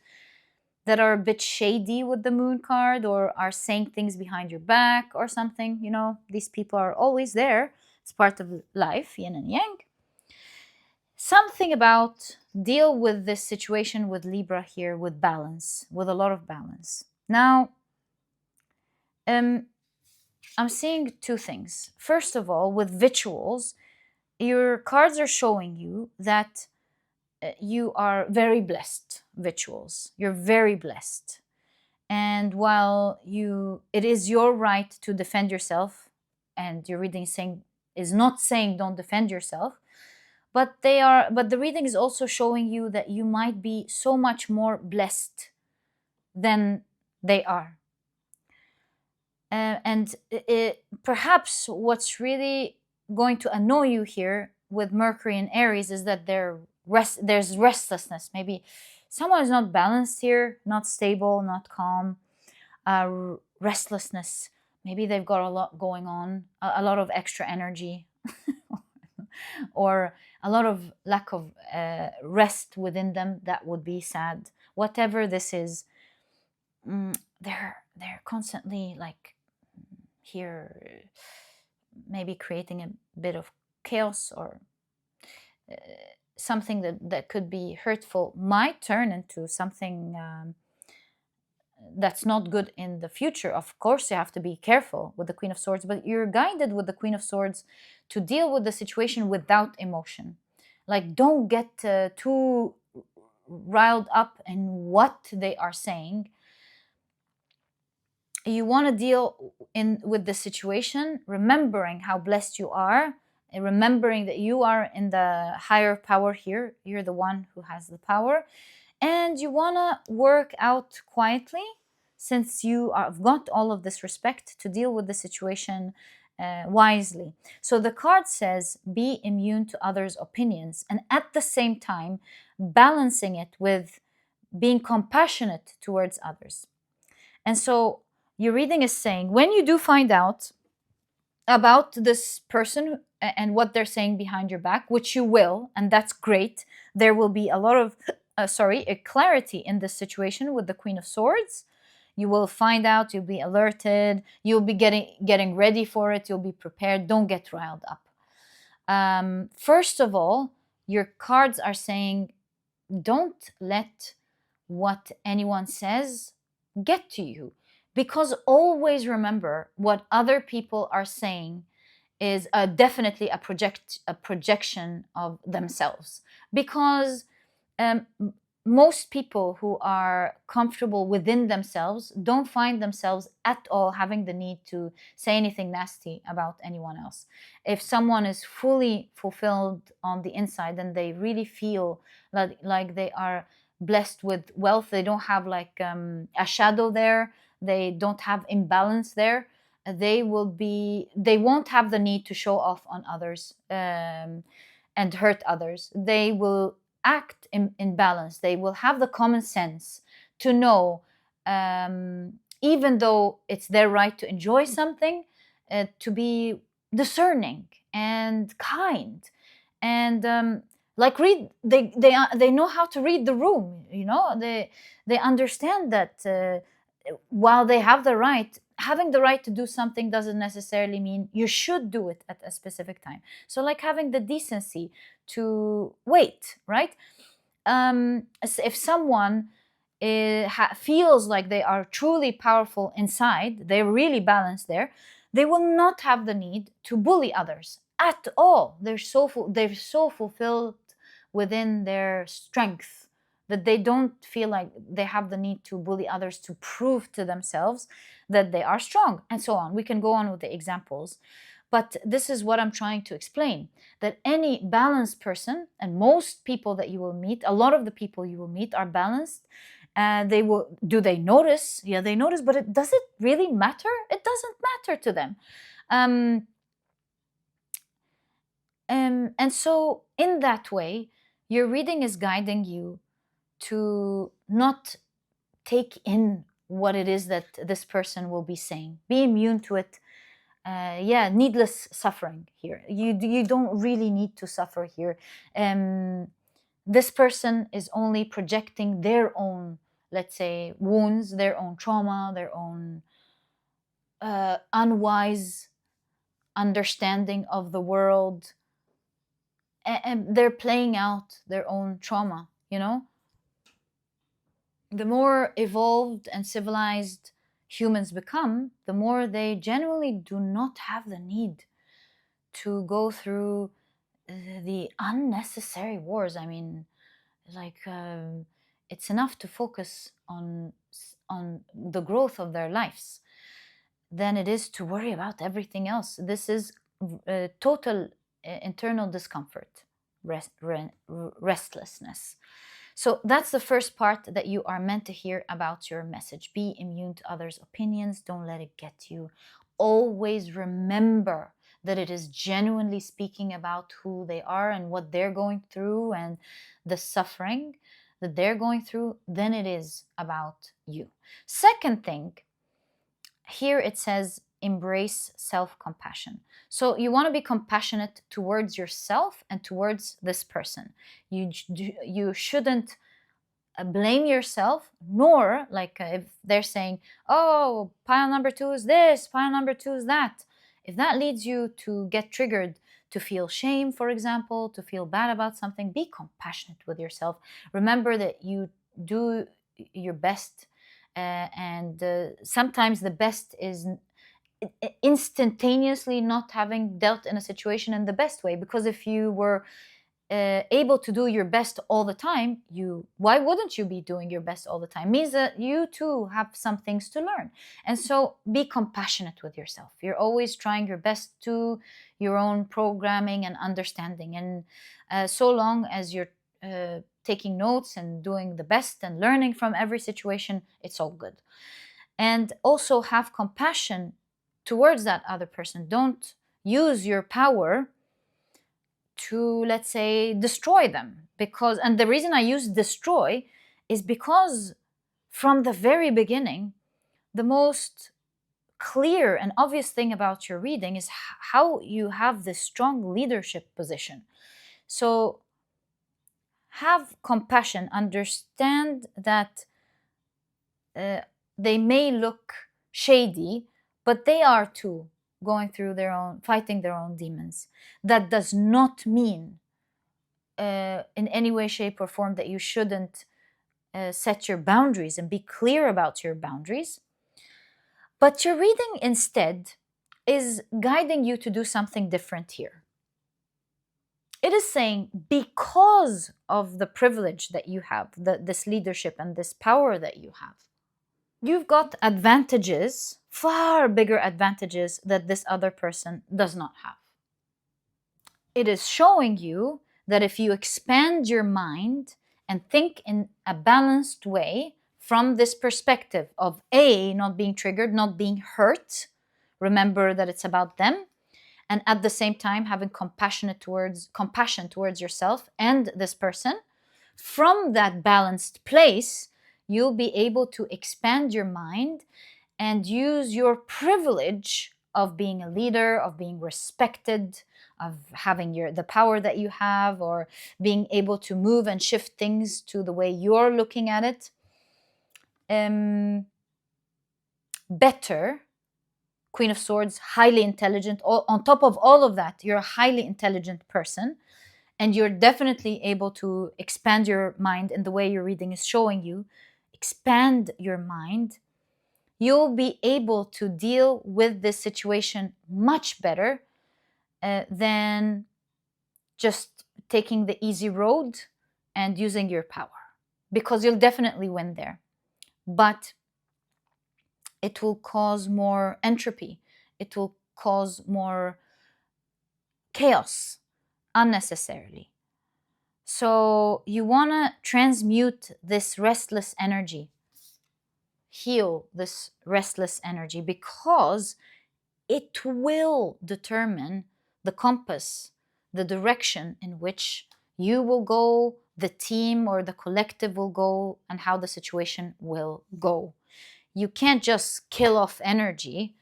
that are a bit shady with the moon card, or are saying things behind your back or something. You know, these people are always there. It's part of life, yin and yang. Something about deal with this situation with Libra here with balance, with a lot of balance. Now, I'm seeing two things. First of all, with rituals, your cards are showing you that you are very blessed. Rituals, you're very blessed. And while it is your right to defend yourself, and your reading is not saying don't defend yourself, but the reading is also showing you that you might be so much more blessed than they are. And perhaps what's really going to annoy you here with Mercury and Aries is that there's restlessness. Maybe someone is not balanced here, not stable, not calm. Restlessness. Maybe they've got a lot going on, a lot of extra energy, or a lot of lack of rest within them. That would be sad. Whatever this is, they're constantly like here, maybe creating a bit of chaos, or something that could be hurtful might turn into something that's not good in the future. Of course, you have to be careful with the Queen of Swords, but you're guided with the Queen of Swords to deal with the situation without emotion. Like, don't get too riled up in what they are saying. You want to deal with the situation, remembering how blessed you are, and remembering that you are in the higher power here. You're the one who has the power. And you want to work out quietly, since you have got all of this respect, to deal with the situation wisely. So the card says, be immune to others' opinions, and at the same time, balancing it with being compassionate towards others. And so your reading is saying, when you do find out about this person and what they're saying behind your back, which you will, and that's great, there will be a lot of a clarity in this situation with the Queen of Swords. You will find out, you'll be alerted, you'll be getting ready for it, you'll be prepared. Don't get riled up. First of all, your cards are saying, don't let what anyone says get to you, because always remember, what other people are saying is definitely a projection of themselves, because um, most people who are comfortable within themselves don't find themselves at all having the need to say anything nasty about anyone else. If someone is fully fulfilled on the inside and they really feel like they are blessed with wealth, they don't have like a shadow there, they don't have imbalance there, they won't have the need to show off on others and hurt others. They will act in balance. They will have the common sense to know, even though it's their right to enjoy something, to be discerning and kind, and like read. They know how to read the room. You know, they understand that while they have the right. Having the right to do something doesn't necessarily mean you should do it at a specific time. So, like having the decency to wait, right? If someone feels like they are truly powerful inside, they're really balanced there, they will not have the need to bully others at all. They're so fulfilled within their strength that they don't feel like they have the need to bully others to prove to themselves that they are strong, and so on. We can go on with the examples. But this is what I'm trying to explain, that any balanced person, and most people that you will meet, a lot of the people you will meet are balanced. Do they notice? Yeah, they notice, but does it really matter? It doesn't matter to them. And so in that way, your reading is guiding you to not take in what it is that this person will be saying. Be immune to it. Needless suffering here. You don't really need to suffer here. This person is only projecting their own, let's say, wounds, their own trauma, their own unwise understanding of the world, and they're playing out their own trauma. You know, the more evolved and civilized humans become, the more they generally do not have the need to go through the unnecessary wars. I mean, like it's enough to focus on the growth of their lives than it is to worry about everything else. This is total internal discomfort, restlessness. So that's the first part that you are meant to hear about your message. Be immune to others' opinions. Don't let it get you. Always remember that it is genuinely speaking about who they are and what they're going through and the suffering that they're going through, then it is about you. Second thing, here it says embrace self-compassion. So you want to be compassionate towards yourself and towards this person. You shouldn't blame yourself, nor like if they're saying, oh, pile number 2 is this, pile number 2 is that. If that leads you to get triggered, to feel shame, for example, to feel bad about something, be compassionate with yourself. Remember that you do your best, and sometimes the best is instantaneously not having dealt in a situation in the best way. Because if you were able to do your best all the time, why wouldn't you be doing your best all the time? Means that you too have some things to learn. And so be compassionate with yourself. You're always trying your best to your own programming and understanding. And so long as you're taking notes and doing the best and learning from every situation, it's all good. And also have compassion towards that other person. Don't use your power to, let's say, destroy them. And the reason I use destroy is because from the very beginning, the most clear and obvious thing about your reading is how you have this strong leadership position. So have compassion, understand that they may look shady, but they are too going through their own, fighting their own demons. That does not mean in any way, shape, or form that you shouldn't set your boundaries and be clear about your boundaries. But your reading instead is guiding you to do something different here. It is saying, because of the privilege that you have, this leadership and this power that you have, you've got advantages, far bigger advantages that this other person does not have. It is showing you that if you expand your mind and think in a balanced way from this perspective of A, not being triggered, not being hurt, remember that it's about them, and at the same time having compassion towards yourself and this person, from that balanced place, you'll be able to expand your mind and use your privilege of being a leader, of being respected, of having the power that you have, or being able to move and shift things to the way you're looking at it, better. Queen of Swords, highly intelligent. On top of all of that, you're a highly intelligent person, and you're definitely able to expand your mind in the way your reading is showing you. Expand your mind. You'll be able to deal with this situation much better than just taking the easy road and using your power, because you'll definitely win there. But it will cause more entropy. It will cause more chaos unnecessarily. So you want to transmute this restless energy, heal this restless energy, because it will determine the compass, the direction in which you will go, the team or the collective will go, and how the situation will go. You can't just kill off energy.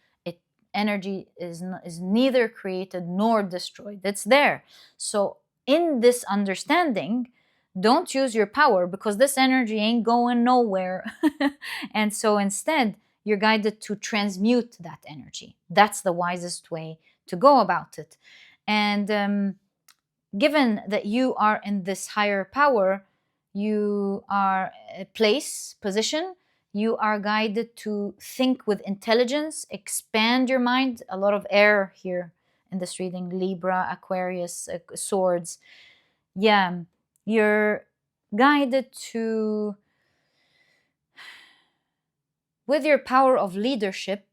Energy is neither created nor destroyed. It's there. So in this understanding, don't use your power, because this energy ain't going nowhere. And so instead, you're guided to transmute that energy. That's the wisest way to go about it. And given that you are in this higher power, you are a position, you are guided to think with intelligence, expand your mind. A lot of air here in this reading: Libra, Aquarius, Swords. Yeah, you're guided to, with your power of leadership,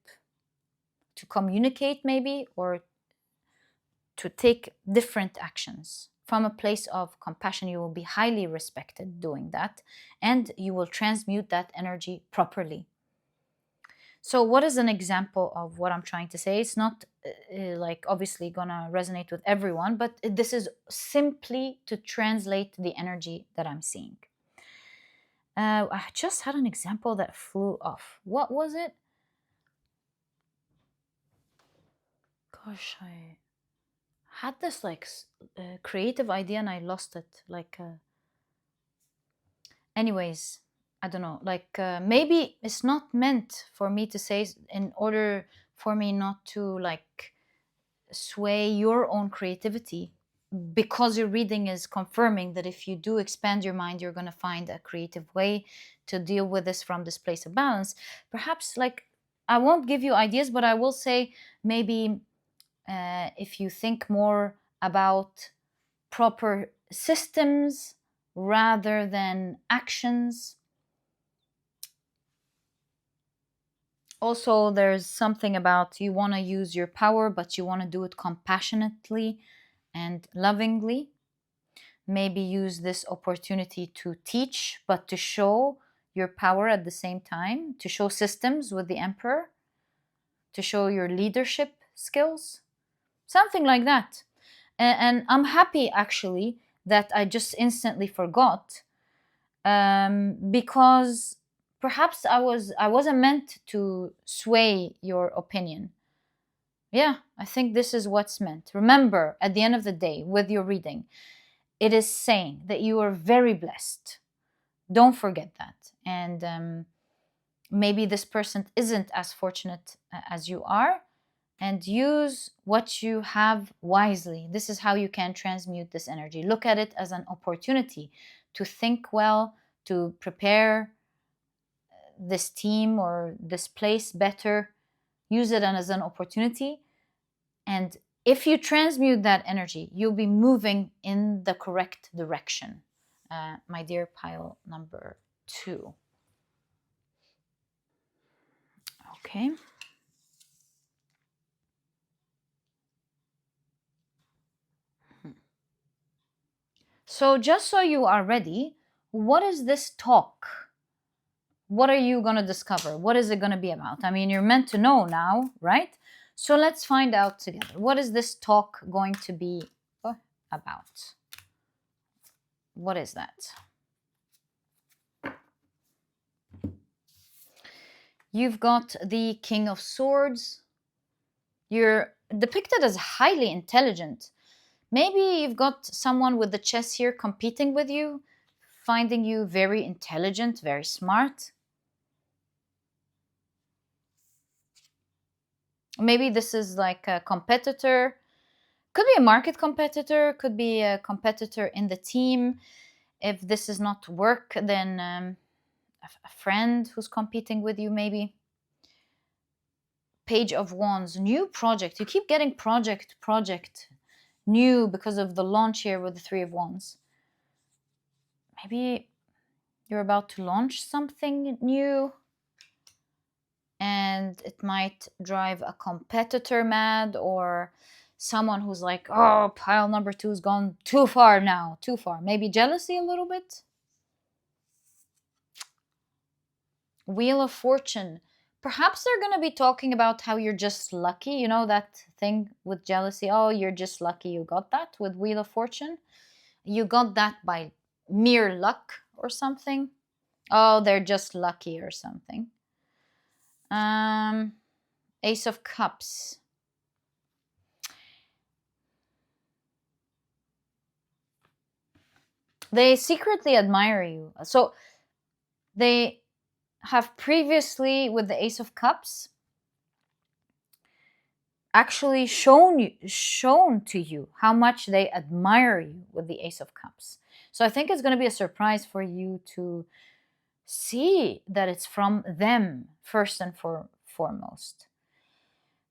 to communicate maybe, or to take different actions from a place of compassion. You will be highly respected doing that, and you will transmute that energy properly. So what is an example of what I'm trying to say? It's not like obviously gonna resonate with everyone, but this is simply to translate the energy that I'm seeing. I just had an example that flew off. What was it? Gosh, I had this like creative idea and I lost it. Like, anyways, I don't know. Like, maybe it's not meant for me to say in order for me not to like sway your own creativity, because your reading is confirming that if you do expand your mind, you're going to find a creative way to deal with this from this place of balance. Perhaps, like, I won't give you ideas, but I will say maybe if you think more about proper systems rather than actions. Also, there's something about you want to use your power, but you want to do it compassionately and lovingly. Maybe use this opportunity to teach, but to show your power at the same time, to show systems with the Emperor, to show your leadership skills, something like that. And I'm happy actually that I just instantly forgot, because perhaps I wasn't meant to sway your opinion. Yeah, I think this is what's meant. Remember, at the end of the day, with your reading, it is saying that you are very blessed. Don't forget that. And maybe this person isn't as fortunate as you are, and use what you have wisely. This is how you can transmute this energy. Look at it as an opportunity to think well, to prepare this team or this place better. Use it as an opportunity. And if you transmute that energy, you'll be moving in the correct direction. My dear pile number 2. Okay. So just so you are ready, what is this talk? What are you going to discover? What is it going to be about? I mean, you're meant to know now, right? So let's find out together. What is this talk going to be about? What is that? You've got the King of Swords. You're depicted as highly intelligent. Maybe you've got someone with the chess here competing with you, finding you very intelligent, very smart. Maybe this is like a competitor. Could be a market competitor, could be a competitor in the team. If this is not work, then a friend who's competing with you, maybe. Page of Wands, new project. You keep getting project, new because of the launch here with the Three of Wands. Maybe you're about to launch something new, and it might drive a competitor mad, or someone who's like, oh, pile number 2's gone too far now, too far. Maybe jealousy a little bit. Wheel of Fortune. Perhaps they're going to be talking about how you're just lucky. You know that thing with jealousy? Oh, you're just lucky you got that with Wheel of Fortune. You got that by mere luck or something. Oh, they're just lucky or something. Ace of Cups. They secretly admire you. So they have previously, with the Ace of Cups, actually shown to you how much they admire you with the Ace of Cups. So I think it's going to be a surprise for you to see that it's from them first and foremost.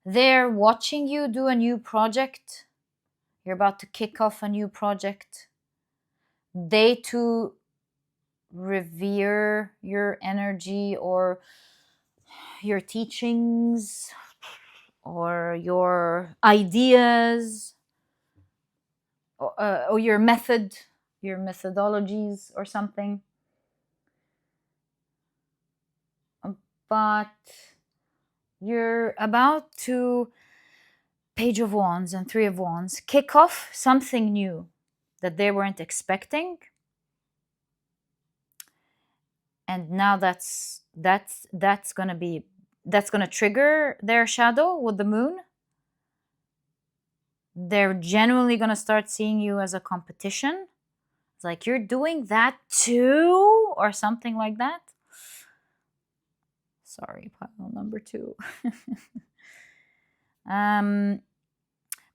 They're watching you do a new project. You're about to kick off a new project. They too revere your energy or your teachings or your ideas or your methodologies or something. But you're about to, Page of Wands and Three of Wands, kick off something new that they weren't expecting. And now that's gonna trigger their shadow with the moon. They're genuinely gonna start seeing you as a competition. It's like, you're doing that too, or something like that. Sorry, pile number 2.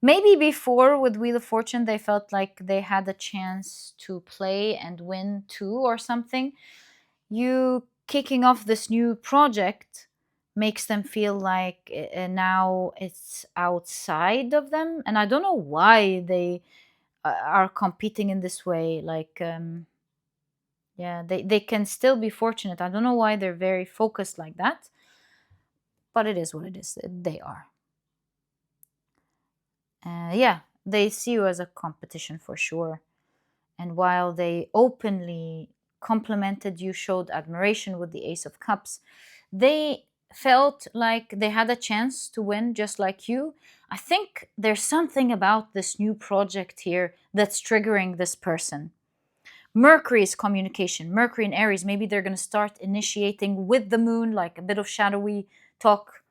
Maybe before with Wheel of Fortune, they felt like they had a chance to play and win too, or something. You kicking off this new project makes them feel like now it's outside of them, and I don't know why they are competing in this way. Like, yeah, they can still be fortunate. I don't know why they're very focused like that, but it is what it is. They are. Yeah, they see you as a competition for sure. And while they openly complimented you, showed admiration with the Ace of Cups, they felt like they had a chance to win just like you. I think there's something about this new project here that's triggering this person. Mercury is communication. Mercury in Aries, maybe they're going to start initiating with the moon, like a bit of shadowy talk.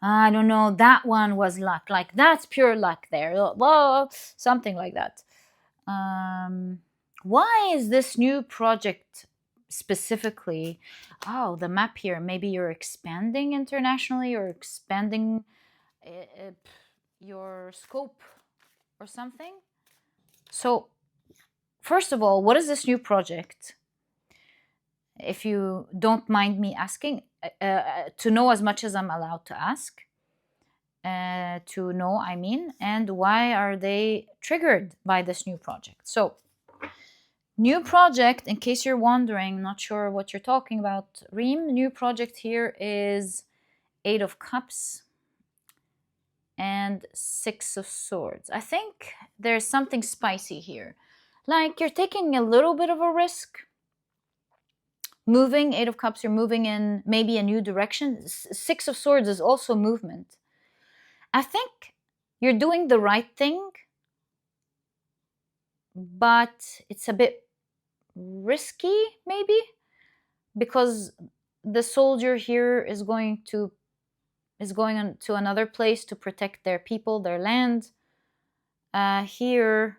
I don't know, that one was luck. Like, that's pure luck there. Whoa, something like that. Why is this new project specifically? Oh, the map here. Maybe you're expanding internationally or expanding your scope or something. So, first of all, what is this new project? If you don't mind me asking, to know as much as I'm allowed to ask. To know, I mean, and why are they triggered by this new project? So, new project, in case you're wondering, not sure what you're talking about, Reem, new project here is 8 of Cups and 6 of Swords. I think there's something spicy here. Like, you're taking a little bit of a risk. Moving, 8 of Cups, you're moving in maybe a new direction. 6 of Swords is also movement. I think you're doing the right thing, but it's a bit risky, maybe, because the soldier here is going on to another place to protect their people, their land. Here,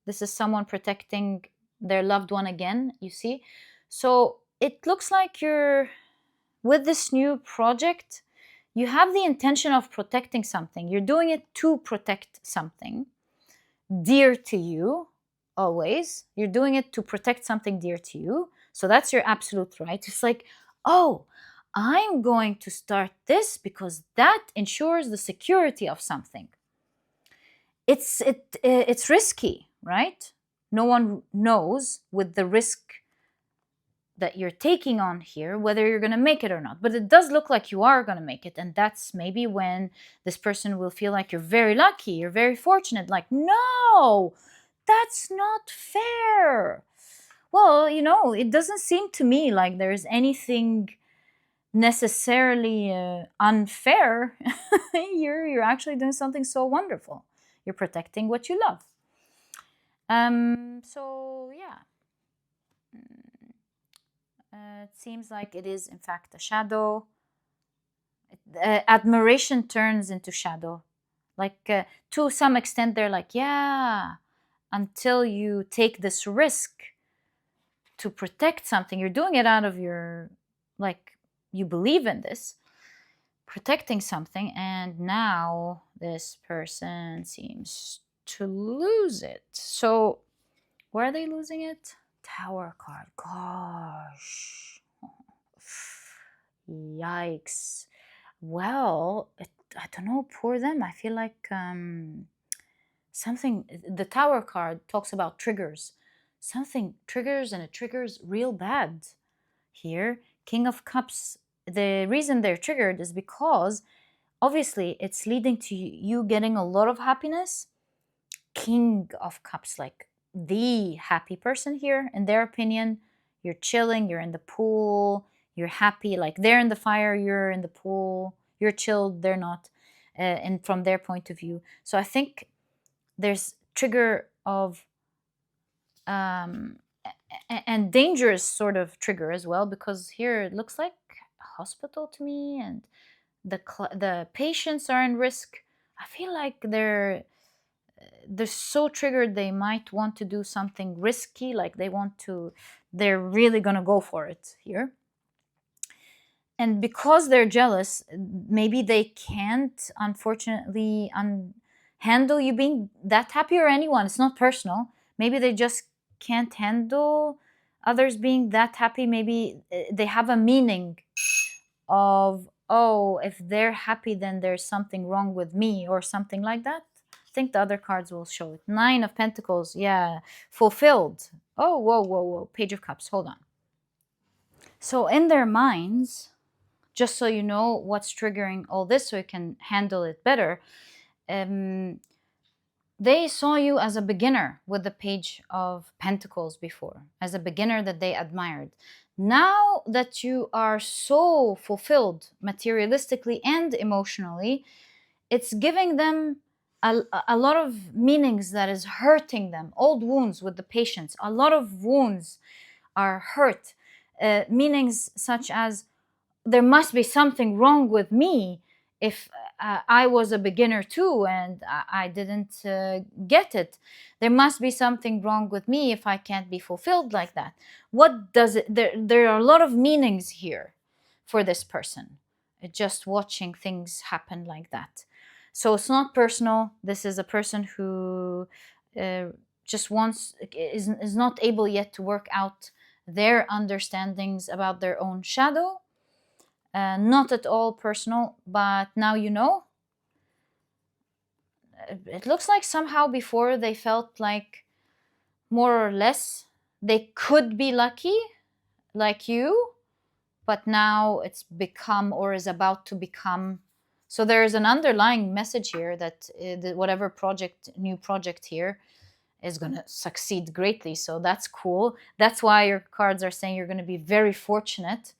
this is someone protecting their loved one again, you see. So it looks like you're, with this new project, you have the intention of protecting something. You're doing it to protect something dear to you, always. You're doing it to protect something dear to you. So that's your absolute right. It's like, oh, I'm going to start this because that ensures the security of something. It's risky, right? No one knows with the risk that you're taking on here whether you're going to make it or not, but it does look like you are going to make it, and that's maybe when this person will feel like you're very lucky, you're very fortunate. Like, no, that's not fair. Well, it doesn't seem to me like there's anything necessarily unfair. You're actually doing something so wonderful. You're protecting what you love. So yeah, it seems like it is in fact a shadow. Admiration turns into shadow. Like, to some extent, they're like, yeah, until you take this risk to protect something, you're doing it out of your, like, you believe in this, protecting something, and now this person seems to lose it. So, where are they losing it? Tower card. Gosh. Yikes. Well, I don't know, poor them. I feel like something, the Tower card talks about triggers. Something triggers, and it triggers real bad here. King of Cups, the reason they're triggered is because obviously it's leading to you getting a lot of happiness. King of Cups, like the happy person here, in their opinion. You're chilling, you're in the pool, you're happy, like they're in the fire, you're in the pool, you're chilled, they're not, and from their point of view. So I think there's trigger of and dangerous sort of trigger as well, because here it looks like a hospital to me, and the patients are in risk. I feel like they're so triggered they might want to do something risky, like they're really gonna go for it here. And because they're jealous, maybe they can't, unfortunately, handle you being that happy, or anyone. It's not personal. Maybe they just can't handle others being that happy. Maybe they have a meaning of, oh, if they're happy, then there's something wrong with me, or something like that. I think the other cards will show it. 9 of Pentacles, yeah, fulfilled. Oh, whoa, whoa, whoa. Page of Cups, hold on. So in their minds, just so you know what's triggering all this, so you can handle it better, they saw you as a beginner with the Page of Pentacles before, as a beginner that they admired. Now that you are so fulfilled materialistically and emotionally, it's giving them a lot of meanings that is hurting them, old wounds with the patients. A lot of wounds are hurt, meanings such as there must be something wrong with me if I was a beginner too and I didn't get it. There must be something wrong with me if I can't be fulfilled like that. What does it, there are a lot of meanings here for this person, just watching things happen like that. So it's not personal. This is a person who uh, just wants, is not able yet to work out their understandings about their own shadow. Not at all personal, but now you know. It looks like somehow before they felt like more or less they could be lucky like you, but now it's become or is about to become. So there is an underlying message here that whatever project, new project here, is going to succeed greatly. So that's cool. That's why your cards are saying you're going to be very fortunate.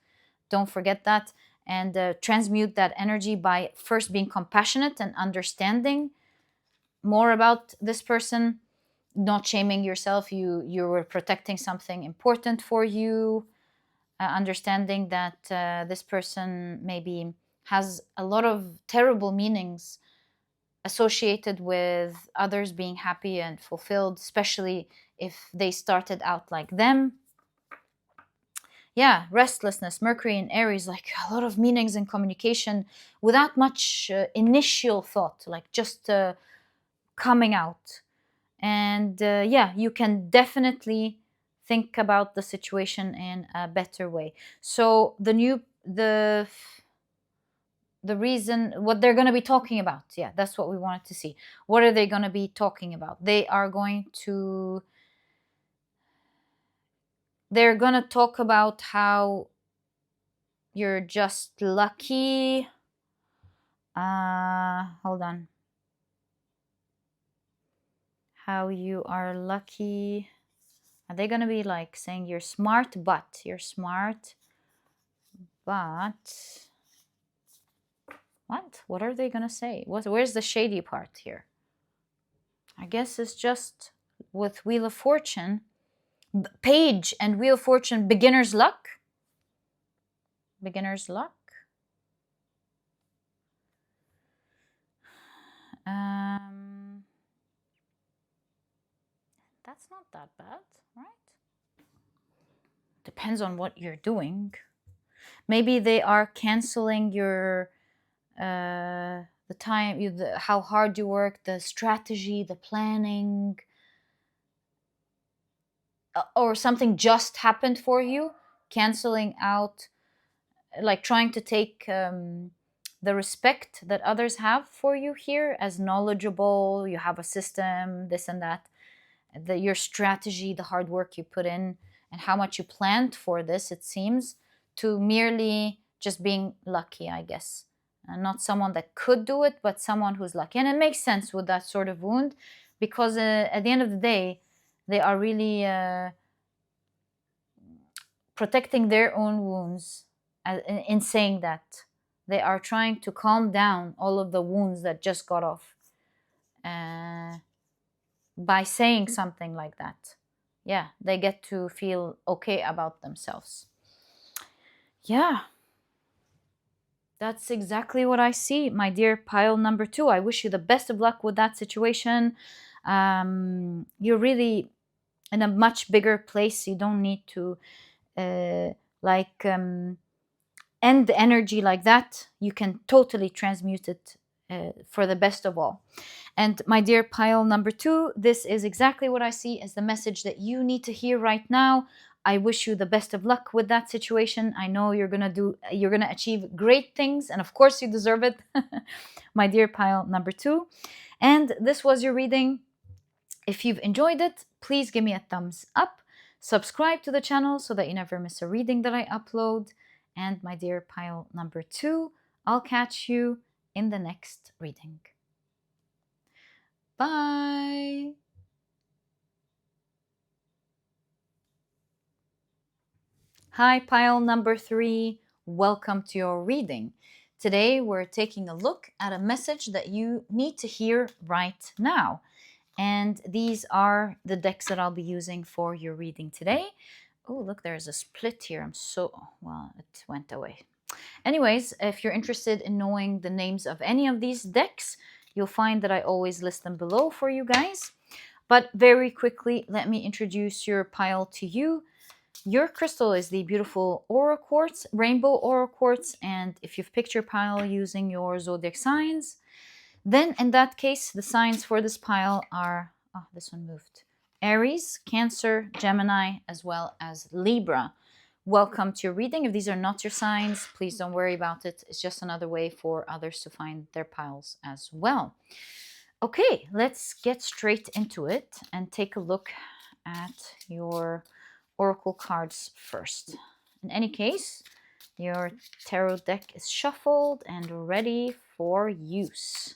Don't forget that. And transmute that energy by first being compassionate and understanding more about this person, not shaming yourself. You were protecting something important for you, understanding that this person maybe has a lot of terrible meanings associated with others being happy and fulfilled, especially if they started out like them. Yeah, restlessness, Mercury in Aries, like a lot of meanings in communication without much initial thought, like just coming out. And yeah, you can definitely think about the situation in a better way. So the reason, what they're going to be talking about, yeah, that's what we wanted to see. What are they going to be talking about? They're going to talk about how you're just lucky. Hold on. How you are lucky. Are they going to be like saying you're smart, but what are they going to say? Where's the shady part here? I guess it's just with Wheel of Fortune, Page and Wheel of Fortune, beginner's luck. Beginner's luck. That's not that bad, right? Depends on what you're doing. Maybe they are canceling your the time, how hard you work, the strategy, the planning, or something just happened for you, canceling out, like trying to take the respect that others have for you here as knowledgeable. You have a system, this and that. Your strategy, the hard work you put in, and how much you planned for this, it seems, to merely just being lucky, I guess. And not someone that could do it, but someone who's lucky. And it makes sense with that sort of wound, because at the end of the day, they are really protecting their own wounds. In saying that, they are trying to calm down all of the wounds that just got off. By saying something like that, yeah, they get to feel okay about themselves. Yeah, that's exactly what I see, my dear pile number 2. I wish you the best of luck with that situation. You're really in a much bigger place. You don't need to like end the energy like that. You can totally transmute it for the best of all. And my dear pile number 2, this is exactly what I see as the message that you need to hear right now. I wish you the best of luck with that situation. I know you're gonna achieve great things, and of course you deserve it, my dear pile number 2. And this was your reading. If you've enjoyed it, please give me a thumbs up. Subscribe to the channel so that you never miss a reading that I upload. And my dear pile number 2, I'll catch you in the next reading. Bye! Hi, pile number 3. Welcome to your reading. Today, we're taking a look at a message that you need to hear right now. And these are the decks that I'll be using for your reading today. Oh, look, there's a split here. Well, it went away. Anyways, if you're interested in knowing the names of any of these decks, you'll find that I always list them below for you guys. But very quickly, let me introduce your pile to you. Your crystal is the beautiful Aura Quartz, Rainbow Aura Quartz, and if you've picked your pile using your zodiac signs, then in that case, the signs for this pile are, oh, this one moved, Aries, Cancer, Gemini, as well as Libra. Welcome to your reading. If these are not your signs, please don't worry about it. It's just another way for others to find their piles as well. Okay, let's get straight into it and take a look at your oracle cards first. In any case, your tarot deck is shuffled and ready for use.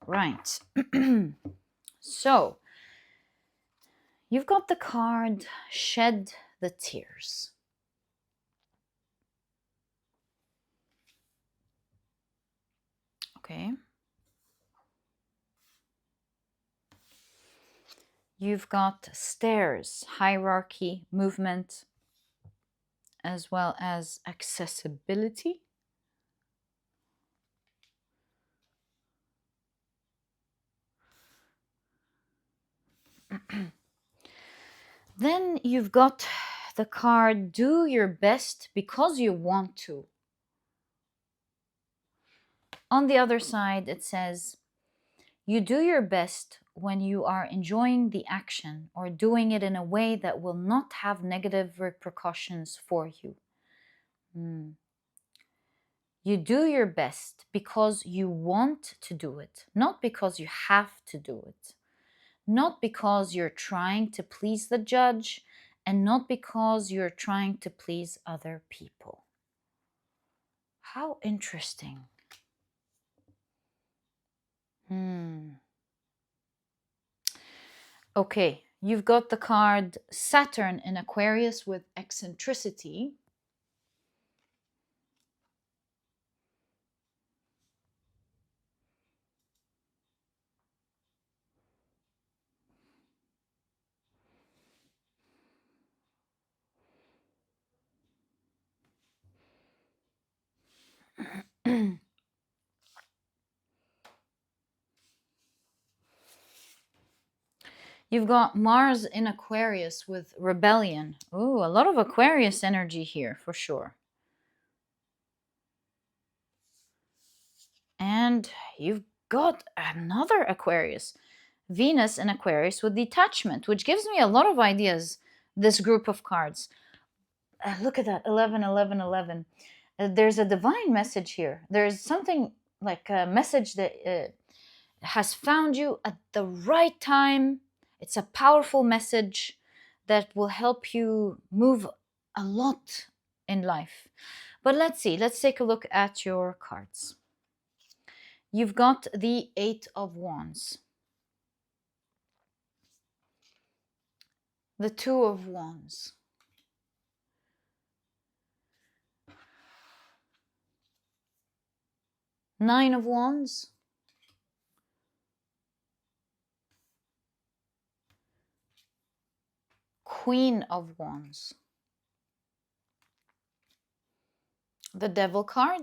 Right. So, you've got the card Shed the Tears. Okay. You've got stairs, hierarchy, movement, as well as accessibility. Then you've got the card Do Your Best Because You Want to. On the other side, it says, you do your best when you are enjoying the action or doing it in a way that will not have negative repercussions for you. You do your best because you want to do it, not because you have to do it. Not because you're trying to please the judge, and not because you're trying to please other people. How interesting. Okay, you've got the card Saturn in Aquarius with eccentricity. You've got Mars in Aquarius with rebellion. Ooh, a lot of Aquarius energy here for sure. And you've got another Aquarius, Venus in Aquarius with detachment, which gives me a lot of ideas, this group of cards. Look at that, 11, 11, 11. There's a divine message here. There's something like a message that has found you at the right time. It's a powerful message that will help you move a lot in life. But let's see, let's take a look at your cards. You've got the Eight of Wands, the Two of Wands, Nine of Wands, Queen of Wands, the Devil card,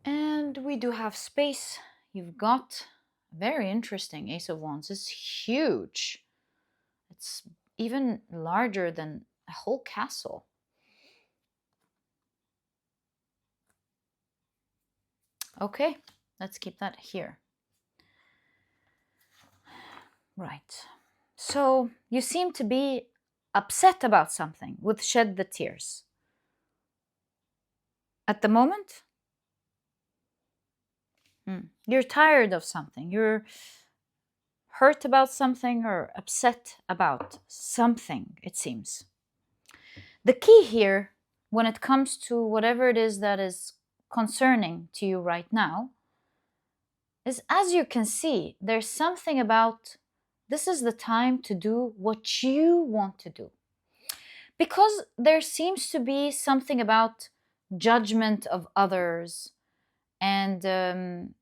and we do have space. You've got very interesting Ace of Wands. It's huge. It's even larger than a whole castle. Okay, let's keep that here. Right. So you seem to be upset about something with Shed the Tears. At the moment, you're tired of something. You're hurt about something or upset about something, it seems. The key here, when it comes to whatever it is that is concerning to you right now, is, as you can see, there's something about this is the time to do what you want to do. Because there seems to be something about judgment of others and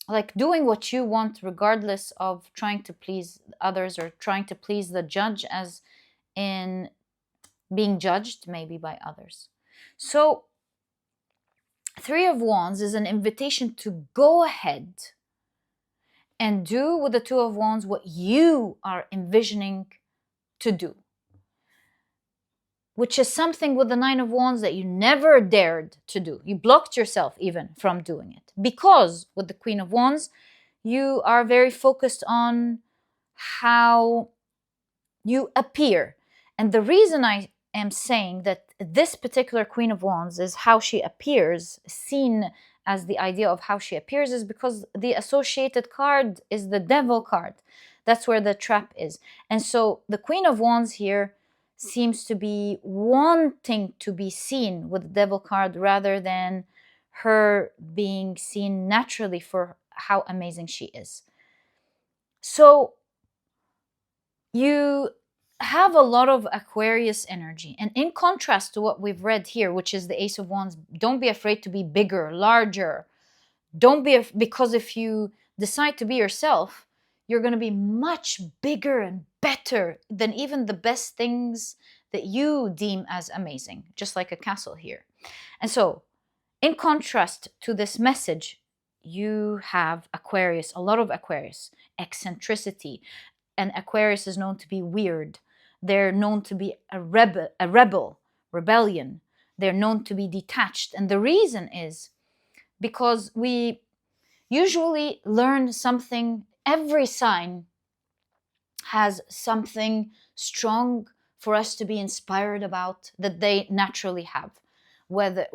like doing what you want regardless of trying to please others or trying to please the judge, as in being judged maybe by others. So Three of Wands is an invitation to go ahead and do with the Two of Wands what you are envisioning to do, which is something with the Nine of Wands that you never dared to do. You blocked yourself even from doing it, because with the Queen of Wands, you are very focused on how you appear. And the reason I am saying that this particular Queen of Wands is how she appears, seen as the idea of how she appears, is because the associated card is the Devil card. That's where the trap is. And so the Queen of Wands here seems to be wanting to be seen with the Devil card rather than her being seen naturally for how amazing she is. So you have a lot of Aquarius energy. And in contrast to what we've read here, which is the Ace of Wands, don't be afraid to be bigger, larger. Don't be, because if you decide to be yourself, you're going to be much bigger and better than even the best things that you deem as amazing, just like a castle here. And so, in contrast to this message, you have Aquarius, a lot of Aquarius, eccentricity. And Aquarius is known to be weird. They're known to be a rebellion. They're known to be detached. And the reason is because we usually learn something, every sign has something strong for us to be inspired about that they naturally have. Whether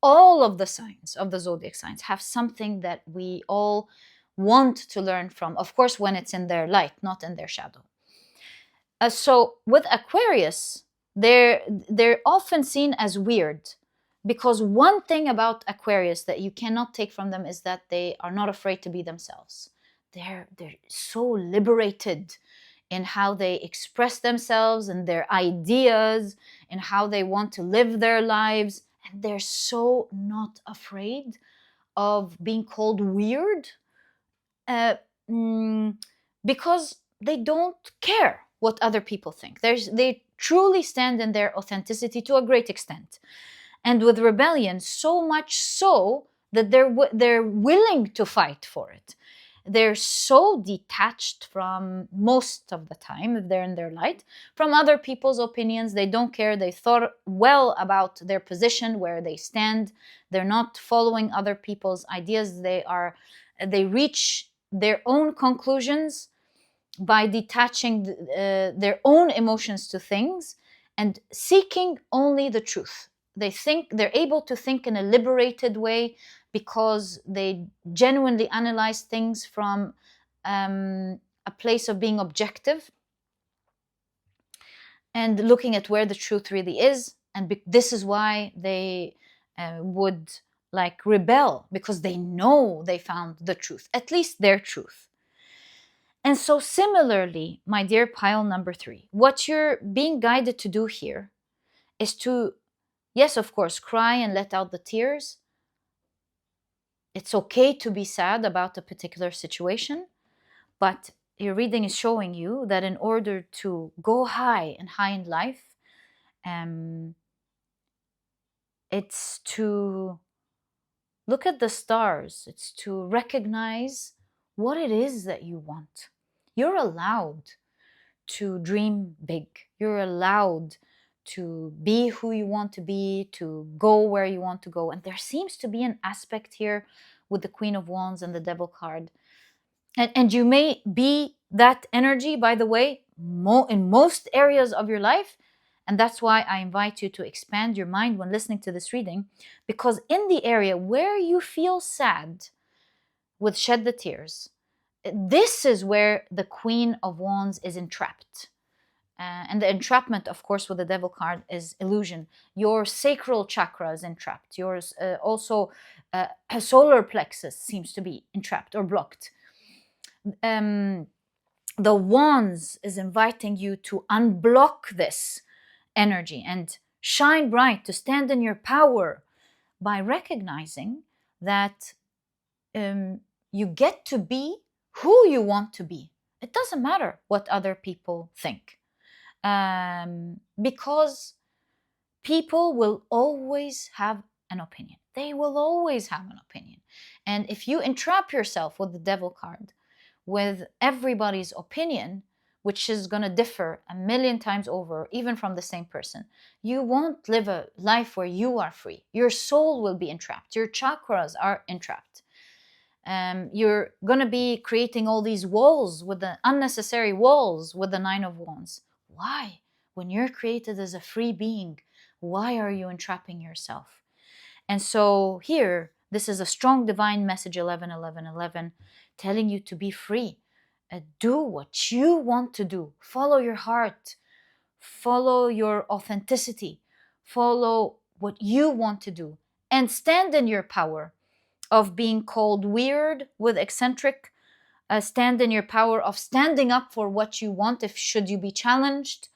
all of the signs of the zodiac signs have something that we all want to learn from, of course, when it's in their light, not in their shadow. So with Aquarius, they're often seen as weird, because one thing about Aquarius that you cannot take from them is that they are not afraid to be themselves. They're so liberated in how they express themselves and their ideas and how they want to live their lives. And they're so not afraid of being called weird, because they don't care what other people think. They truly stand in their authenticity to a great extent. And with rebellion, so much so that they're willing to fight for it. They're so detached from, most of the time, if they're in their light, from other people's opinions. They don't care. They thought well about their position, where they stand. They're not following other people's ideas. They reach their own conclusions by detaching their own emotions to things and seeking only the truth. They're able to think in a liberated way because they genuinely analyze things from a place of being objective and looking at where the truth really is. And this is why they would like rebel, because they know they found the truth, at least their truth. And so similarly, my dear pile number 3, what you're being guided to do here is to, yes, of course, cry and let out the tears. It's okay to be sad about a particular situation, but your reading is showing you that in order to go high and high in life, it's to look at the stars. It's to recognize what it is that you want. You're allowed to dream big. You're allowed to be who you want to be, to go where you want to go. And there seems to be an aspect here with the Queen of Wands and the Devil card. And you may be that energy, by the way, in most areas of your life. And that's why I invite you to expand your mind when listening to this reading, because in the area where you feel sad with Shed the Tears, this is where the Queen of Wands is entrapped. And the entrapment, of course, with the devil card is illusion. Your sacral chakra is entrapped. Yours also solar plexus seems to be entrapped or blocked. The wands is inviting you to unblock this energy and shine bright, to stand in your power by recognizing that you get to be who you want to be. It doesn't matter what other people think, because people will always have an opinion. They will always have an opinion. And if you entrap yourself with the devil card, with everybody's opinion, which is going to differ a million times over, even from the same person, you won't live a life where you are free. Your soul will be entrapped. Your chakras are entrapped. You're going to be creating all these walls, with the unnecessary walls, with the Nine of Wands. Why? When you're created as a free being, why are you entrapping yourself? And so here, this is a strong divine message, 11, 11, 11, telling you to be free. Do what you want to do. Follow your heart. Follow your authenticity. Follow what you want to do. And stand in your power of being called weird with eccentric. Stand in your power of standing up for what you want if should you be challenged.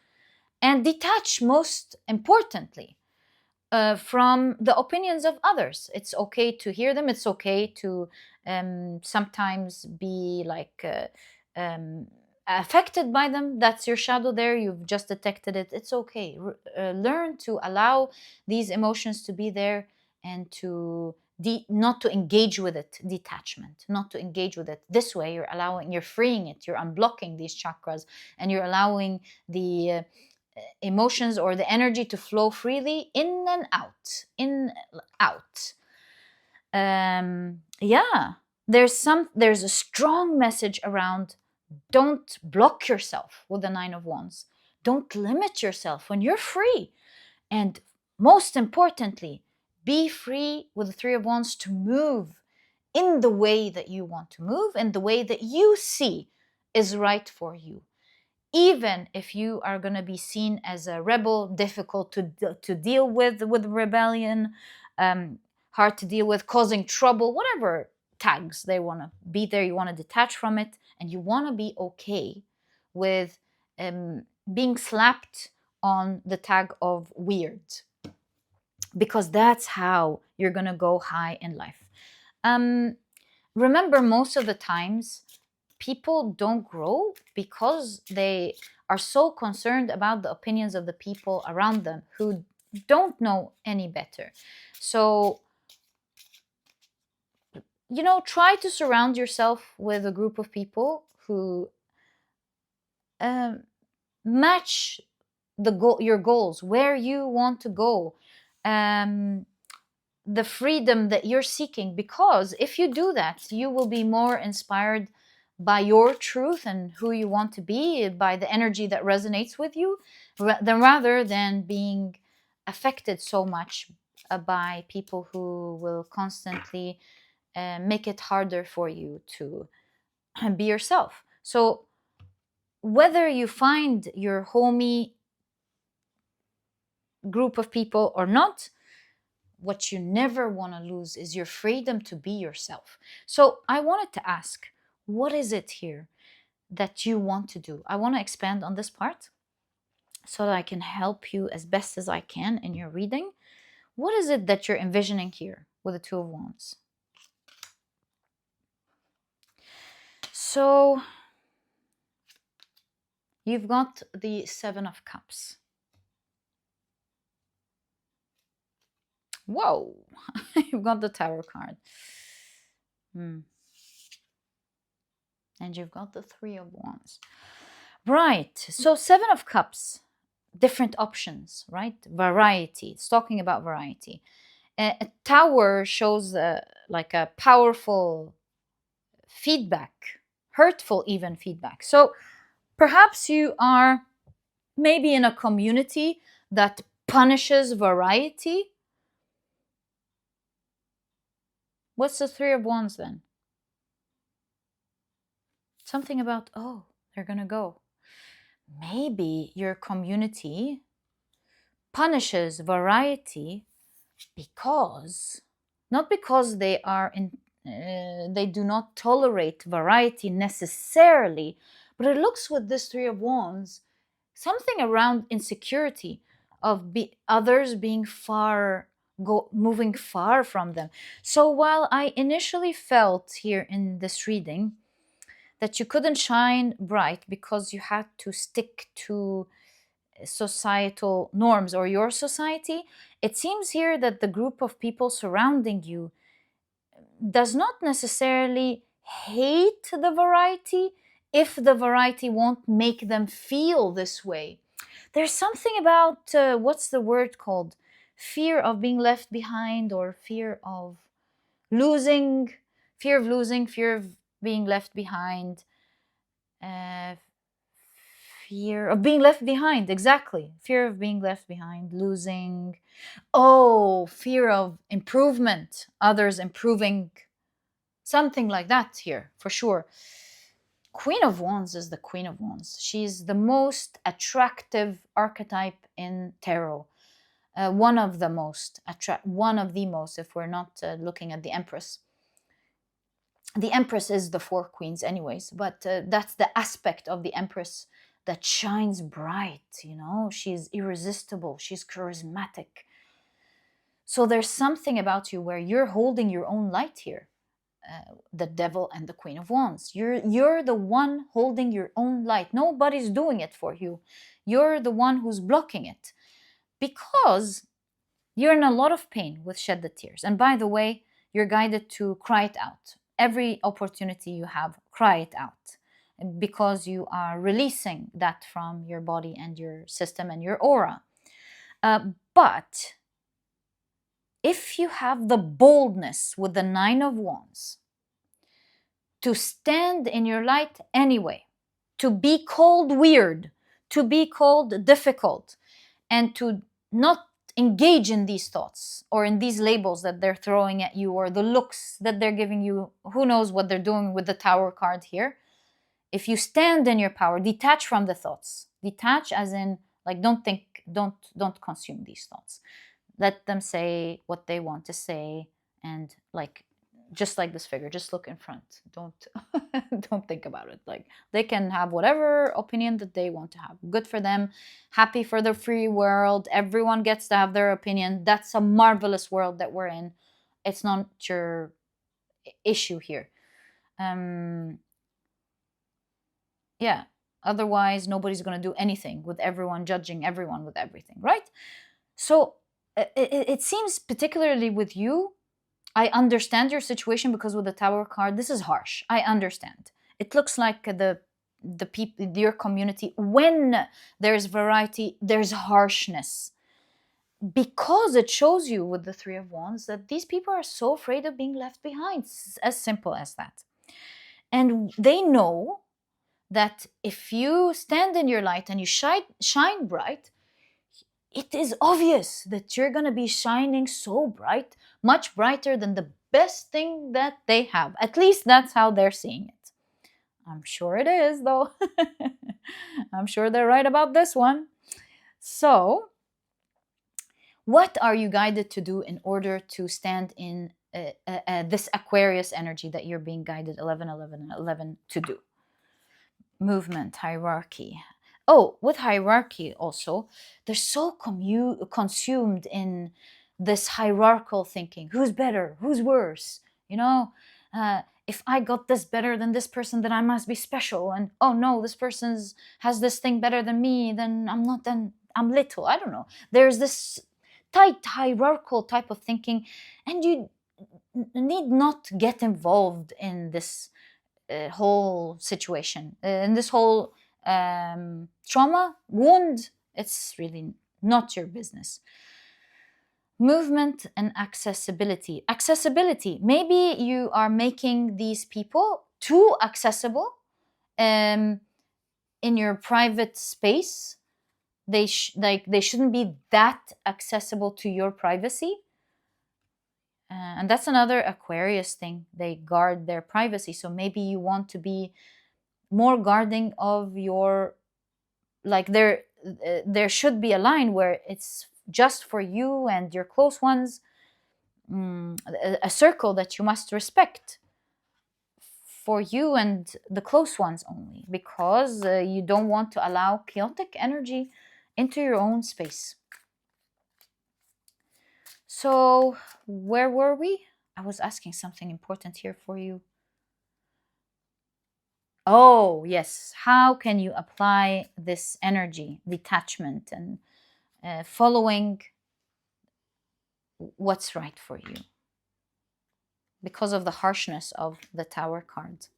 And detach, most importantly, from the opinions of others. It's okay to hear them. It's okay to sometimes be like affected by them. That's your shadow there. You've just detected it. It's okay. Learn to allow these emotions to be there and to not to engage with it. Detachment, not to engage with it. This way, you're freeing it. You're unblocking these chakras, and you're allowing the emotions or the energy to flow freely in and out. Yeah, there's a strong message around: don't block yourself with the Nine of Wands. Don't limit yourself when you're free. And most importantly, be free with the Three of Wands to move in the way that you want to move, and the way that you see is right for you. Even if you are going to be seen as a rebel, difficult to deal with rebellion, hard to deal with, causing trouble, whatever tags they want to be there, you want to detach from it, and you want to be okay with being slapped on the tag of weird, because that's how you're going to go high in life. Remember, most of the times, people don't grow because they are so concerned about the opinions of the people around them who don't know any better. So, try to surround yourself with a group of people who match your goals, where you want to go, the freedom that you're seeking. Because if you do that, you will be more inspired by your truth and who you want to be, by the energy that resonates with you, rather than being affected so much by people who will constantly make it harder for you to be yourself. So whether you find your homey group of people or not, what you never want to lose is your freedom to be yourself. So I wanted to ask, what is it here that you want to do? I want to expand on this part so that I can help you as best as I can in your reading. What is it that you're envisioning here with the Two of Wands? So you've got the Seven of Cups. Whoa, you've got the Tower card. And you've got the Three of Wands. Right, so Seven of Cups, different options, right? Variety, it's talking about variety. A Tower shows like a powerful feedback, hurtful even feedback. So perhaps you are maybe in a community that punishes variety. What's the Three of Wands then? Something about, oh, they're gonna go. maybe your community punishes variety because, not because they do not tolerate variety necessarily, but it looks with this Three of Wands, something around insecurity of others being moving far from them. So while I initially felt here in this reading that you couldn't shine bright because you had to stick to societal norms or your society, it seems here that the group of people surrounding you does not necessarily hate the variety if the variety won't make them feel this way. There's something about, what's the word called? Fear of being left behind, or losing, fear of losing, fear of being left behind, uh, fear of being left behind, exactly. Fear of being left behind, losing. Oh, fear of improvement, others improving. Something like that here, for sure. Queen of Wands is the Queen of Wands. She's the most attractive archetype in tarot. One of the most, if we're not looking at the Empress. The Empress is the four queens anyways, but that's the aspect of the Empress that shines bright, she's irresistible, she's charismatic. So there's something about you where you're holding your own light here. The Devil and the Queen of Wands, you're the one holding your own light. Nobody's doing it for you. You're the one who's blocking it, because you're in a lot of pain with Shed the Tears. And by the way, you're guided to cry it out. Every opportunity you have, cry it out, because you are releasing that from your body and your system and your aura. But if you have the boldness with the Nine of Wands to stand in your light anyway, to be called weird, to be called difficult, and to not engage in these thoughts or in these labels that they're throwing at you, or the looks that they're giving you, who knows what they're doing with the Tower card here. If you stand in your power, detach from the thoughts. Detach as in, like, don't think, don't consume these thoughts. Let them say what they want to say, and just like this figure, just look in front. Don't don't think about it. Like, they can have whatever opinion that they want to have. Good for them. Happy for the free world. Everyone gets to have their opinion. That's a marvelous world that we're in. It's not your issue here. Yeah. Otherwise, nobody's going to do anything with everyone judging everyone with everything, right? So it seems, particularly with you, I understand your situation, because with the Tower card, this is harsh. I understand. It looks like the people, your community, when there's variety, there's harshness, because it shows you with the Three of Wands that these people are so afraid of being left behind. It's as simple as that. And they know that if you stand in your light and you shine bright, it is obvious that you're going to be shining so bright, much brighter than the best thing that they have. At least that's how they're seeing it. I'm sure it is, though. I'm sure they're right about this one. So, what are you guided to do in order to stand in this Aquarius energy that you're being guided 11, 11, and 11 to do? Movement, hierarchy. Oh, with hierarchy also, they're so consumed in this hierarchical thinking. Who's better? Who's worse? If I got this better than this person, then I must be special. And oh no, this person has this thing better than me, then I'm not, then I'm little. I don't know. There's this tight hierarchical type of thinking, and you need not get involved in this whole situation, in this whole trauma, wound. It's really not your business. Movement and accessibility. Accessibility. Maybe you are making these people too accessible in your private space. They shouldn't be that accessible to your privacy. And that's another Aquarius thing. They guard their privacy. So maybe you want to be more guarding of your like there should be a line where it's just for you and your close ones, a circle that you must respect for you and the close ones only, because you don't want to allow chaotic energy into your own space. So where were we? I was asking something important here for you. Oh, yes. How can you apply this energy, detachment, and following what's right for you because of the harshness of the Tower card?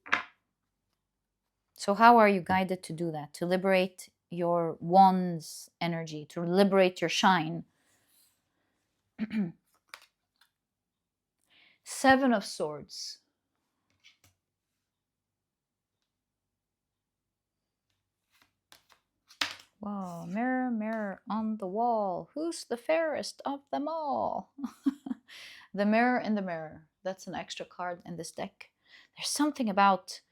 So how are you guided to do that? To liberate your wand's energy, to liberate your shine? Seven of Swords. Whoa, mirror, mirror on the wall, who's the fairest of them all? The mirror in the mirror. That's an extra card in this deck. There's something about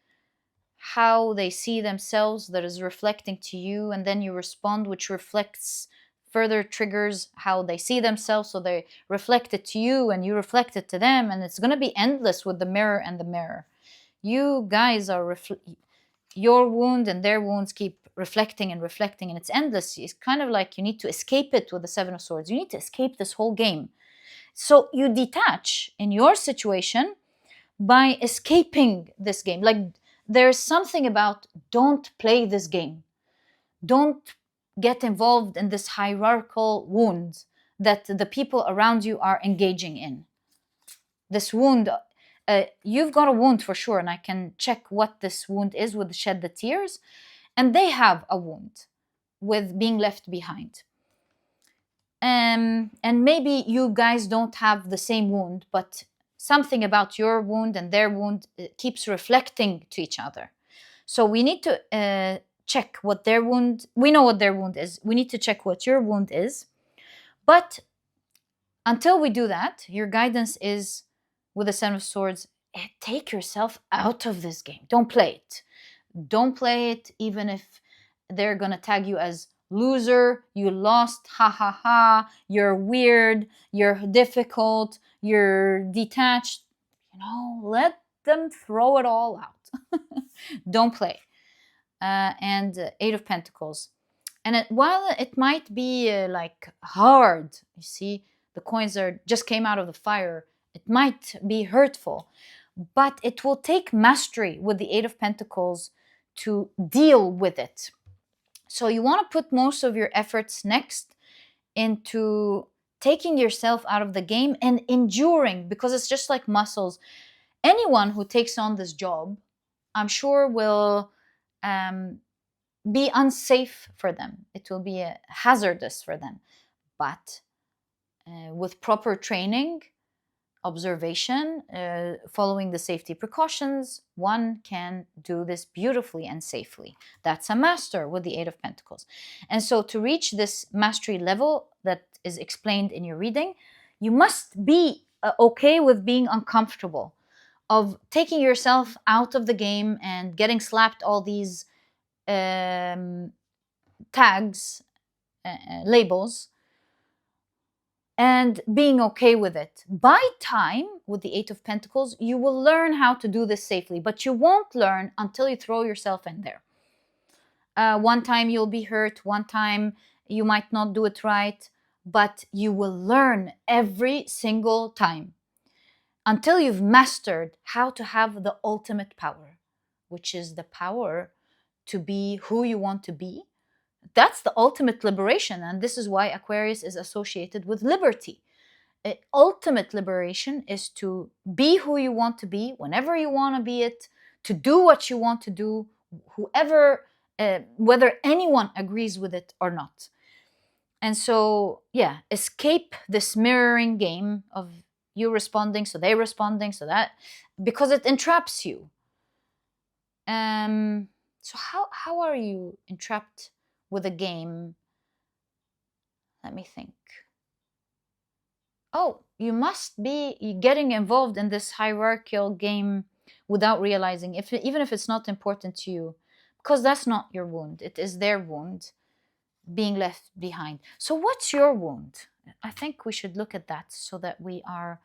how they see themselves that is reflecting to you, and then you respond, which reflects, further triggers how they see themselves, so they reflect it to you and you reflect it to them, and it's going to be endless with the mirror and the mirror. You guys are your wound and their wounds keep reflecting and reflecting, and it's endless. It's kind of like you need to escape it with the Seven of Swords. You need to escape this whole game. So you detach in your situation by escaping this game. Like, there's something about don't play this game. Don't get involved in this hierarchical wound that the people around you are engaging in. This wound, you've got a wound for sure, and I can check what this wound is with Shed the Tears. And they have a wound with being left behind. And maybe you guys don't have the same wound, but something about your wound and their wound keeps reflecting to each other. So we need to check what their wound, we know what their wound is. We need to check what your wound is. But until we do that, your guidance is, with the Seven of Swords, take yourself out of this game. Don't play it. Don't play it, even if they're going to tag you as loser, you lost, ha ha ha, you're weird, you're difficult, you're detached. Let them throw it all out. Don't play. And Eight of Pentacles. And while it might be like hard, you see, the coins just came out of the fire, it might be hurtful, but it will take mastery with the Eight of Pentacles to deal with it. So you want to put most of your efforts next into taking yourself out of the game and enduring, because it's just like muscles. Anyone who takes on this job, I'm sure, will be unsafe for them. It will be hazardous for them. But with proper training, observation, following the safety precautions, one can do this beautifully and safely. That's a master with the Eight of Pentacles. And so to reach this mastery level that is explained in your reading, you must be okay with being uncomfortable, of taking yourself out of the game and getting slapped all these tags, labels, and being okay with it. By time, with the Eight of Pentacles, you will learn how to do this safely, but you won't learn until you throw yourself in there. One time you'll be hurt, one time you might not do it right, but you will learn every single time until you've mastered how to have the ultimate power, which is the power to be who you want to be. That's the ultimate liberation, and this is why Aquarius is associated with liberty. Ultimate liberation is to be who you want to be, whenever you want to be it, to do what you want to do, whoever, whether anyone agrees with it or not. And so, yeah, escape this mirroring game of you responding, so they responding, so that, because it entraps you. So how are you entrapped with a game? Let me think. Oh, you must be getting involved in this hierarchical game without realizing, even if it's not important to you, because that's not your wound. It is their wound. being left behind. So what's your wound? I think we should look at that so that we are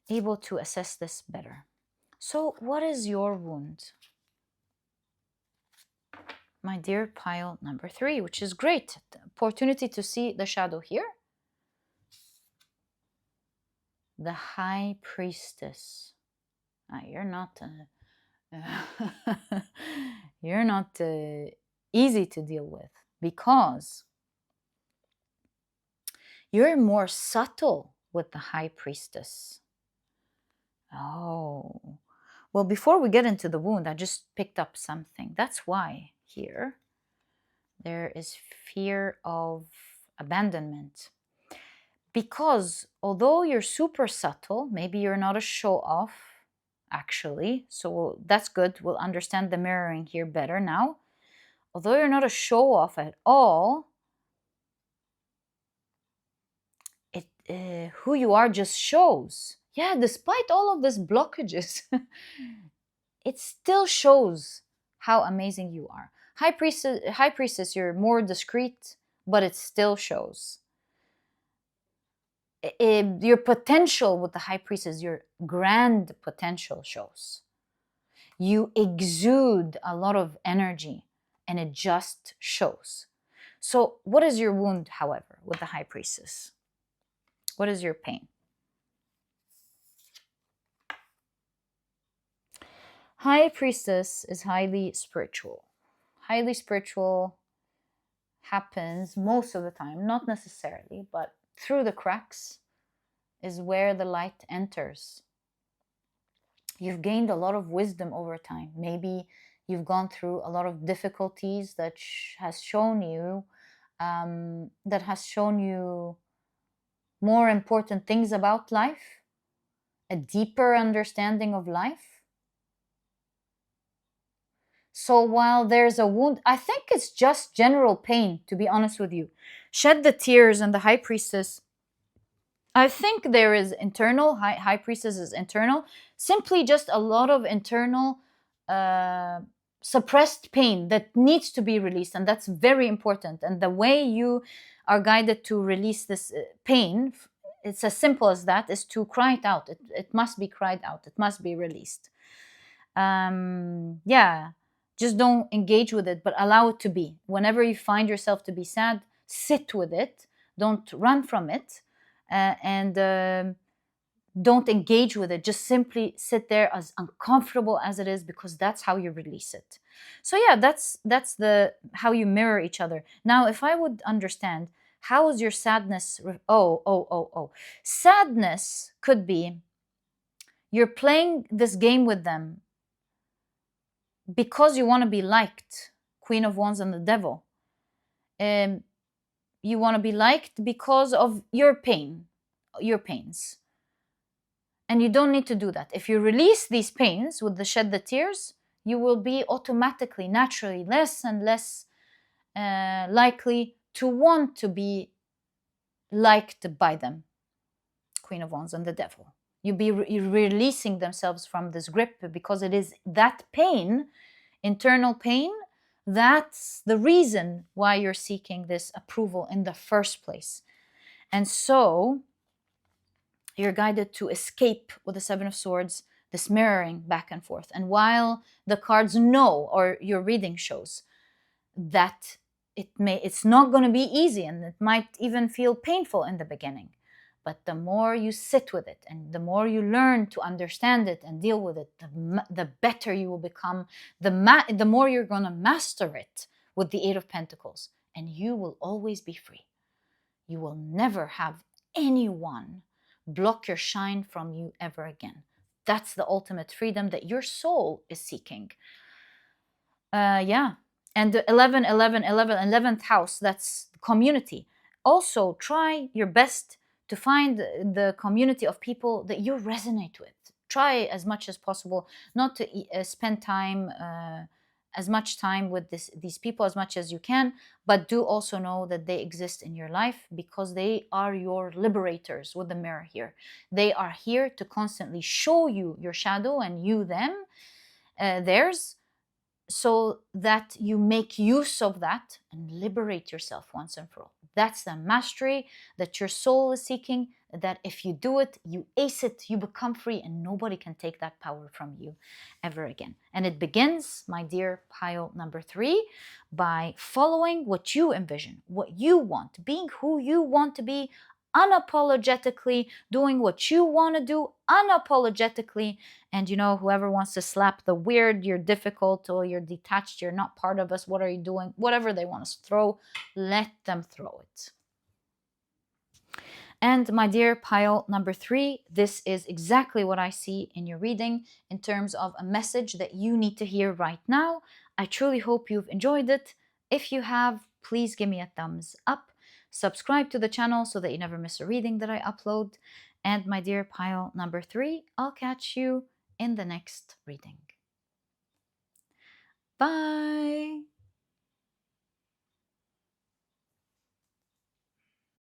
able to assess this better. So what is your wound? My dear pile number 3, which is great. The opportunity to see the shadow here. The High Priestess. You're not you're not easy to deal with, because you're more subtle with the High Priestess. Oh, well, before we get into the wound, I just picked up something. That's why here there is fear of abandonment. Because although you're super subtle, maybe you're not a show-off, actually. So that's good. We'll understand the mirroring here better now. Although you're not a show-off at all, who you are just shows. Yeah, despite all of these blockages, it still shows how amazing you are. High Priestess, you're more discreet, but it still shows. Your potential with the High Priestess, your grand potential shows. You exude a lot of energy, and it just shows. So what is your wound, however, with the High Priestess? What is your pain? High Priestess is highly spiritual. Highly spiritual happens most of the time, not necessarily, but through the cracks is where the light enters. You've gained a lot of wisdom over time. Maybe you've gone through a lot of difficulties that has shown you more important things about life, a deeper understanding of life. So while there's a wound, I think it's just general pain, to be honest with you. Shed the tears and the High Priestess. I think there is internal, High Priestess is internal, simply just a lot of internal suppressed pain that needs to be released, and that's very important. And the way you are guided to release this pain, it's as simple as that, is to cry it out. It must be cried out. It must be released. Yeah, just don't engage with it, but allow it to be. Whenever you find yourself to be sad, sit with it. Don't run from it. And don't engage with it. Just simply sit there, as uncomfortable as it is, because that's how you release it. So yeah, that's the how you mirror each other. Now, if I would understand, how is your sadness? Sadness could be you're playing this game with them because you want to be liked. Queen of Wands and the Devil. You want to be liked because of your pains. And you don't need to do that. If you release these pains with the shed the tears, you will be automatically, naturally, less and less likely to want to be liked by them. Queen of Wands and the Devil. You'll be releasing themselves from this grip, because it is that pain, internal pain, that's the reason why you're seeking this approval in the first place. And so you're guided to escape with the Seven of Swords, this mirroring back and forth. And while the cards know, or your reading shows, that it's not going to be easy, and it might even feel painful in the beginning. But the more you sit with it, and the more you learn to understand it and deal with it, the better you will become, the more you're going to master it with the Eight of Pentacles. And you will always be free. You will never have anyone block your shine from you ever again. That's the ultimate freedom that your soul is seeking. Yeah. And the 11th house, that's community. Also, try your best to find the community of people that you resonate with. Try as much as possible not to spend time, as much time with these people as much as you can, but do also know that they exist in your life, because they are your liberators with the mirror here. They are here to constantly show you your shadow, and you them, theirs, so that you make use of that and liberate yourself once and for all. That's the mastery that your soul is seeking, that if you do it, you ace it, you become free, and nobody can take that power from you ever again. And it begins, my dear pile number 3, by following what you envision, what you want, being who you want to be, unapologetically doing what you want to do unapologetically. And whoever wants to slap the weird, you're difficult, or you're detached, you're not part of us, what are you doing, whatever they want to throw, let them throw it. And my dear pile number 3, this is exactly what I see in your reading in terms of a message that you need to hear right now. I truly hope you've enjoyed it. If you have, please give me a thumbs up. Subscribe to the channel so that you never miss a reading that I upload. And my dear pile number 3, I'll catch you in the next reading. Bye!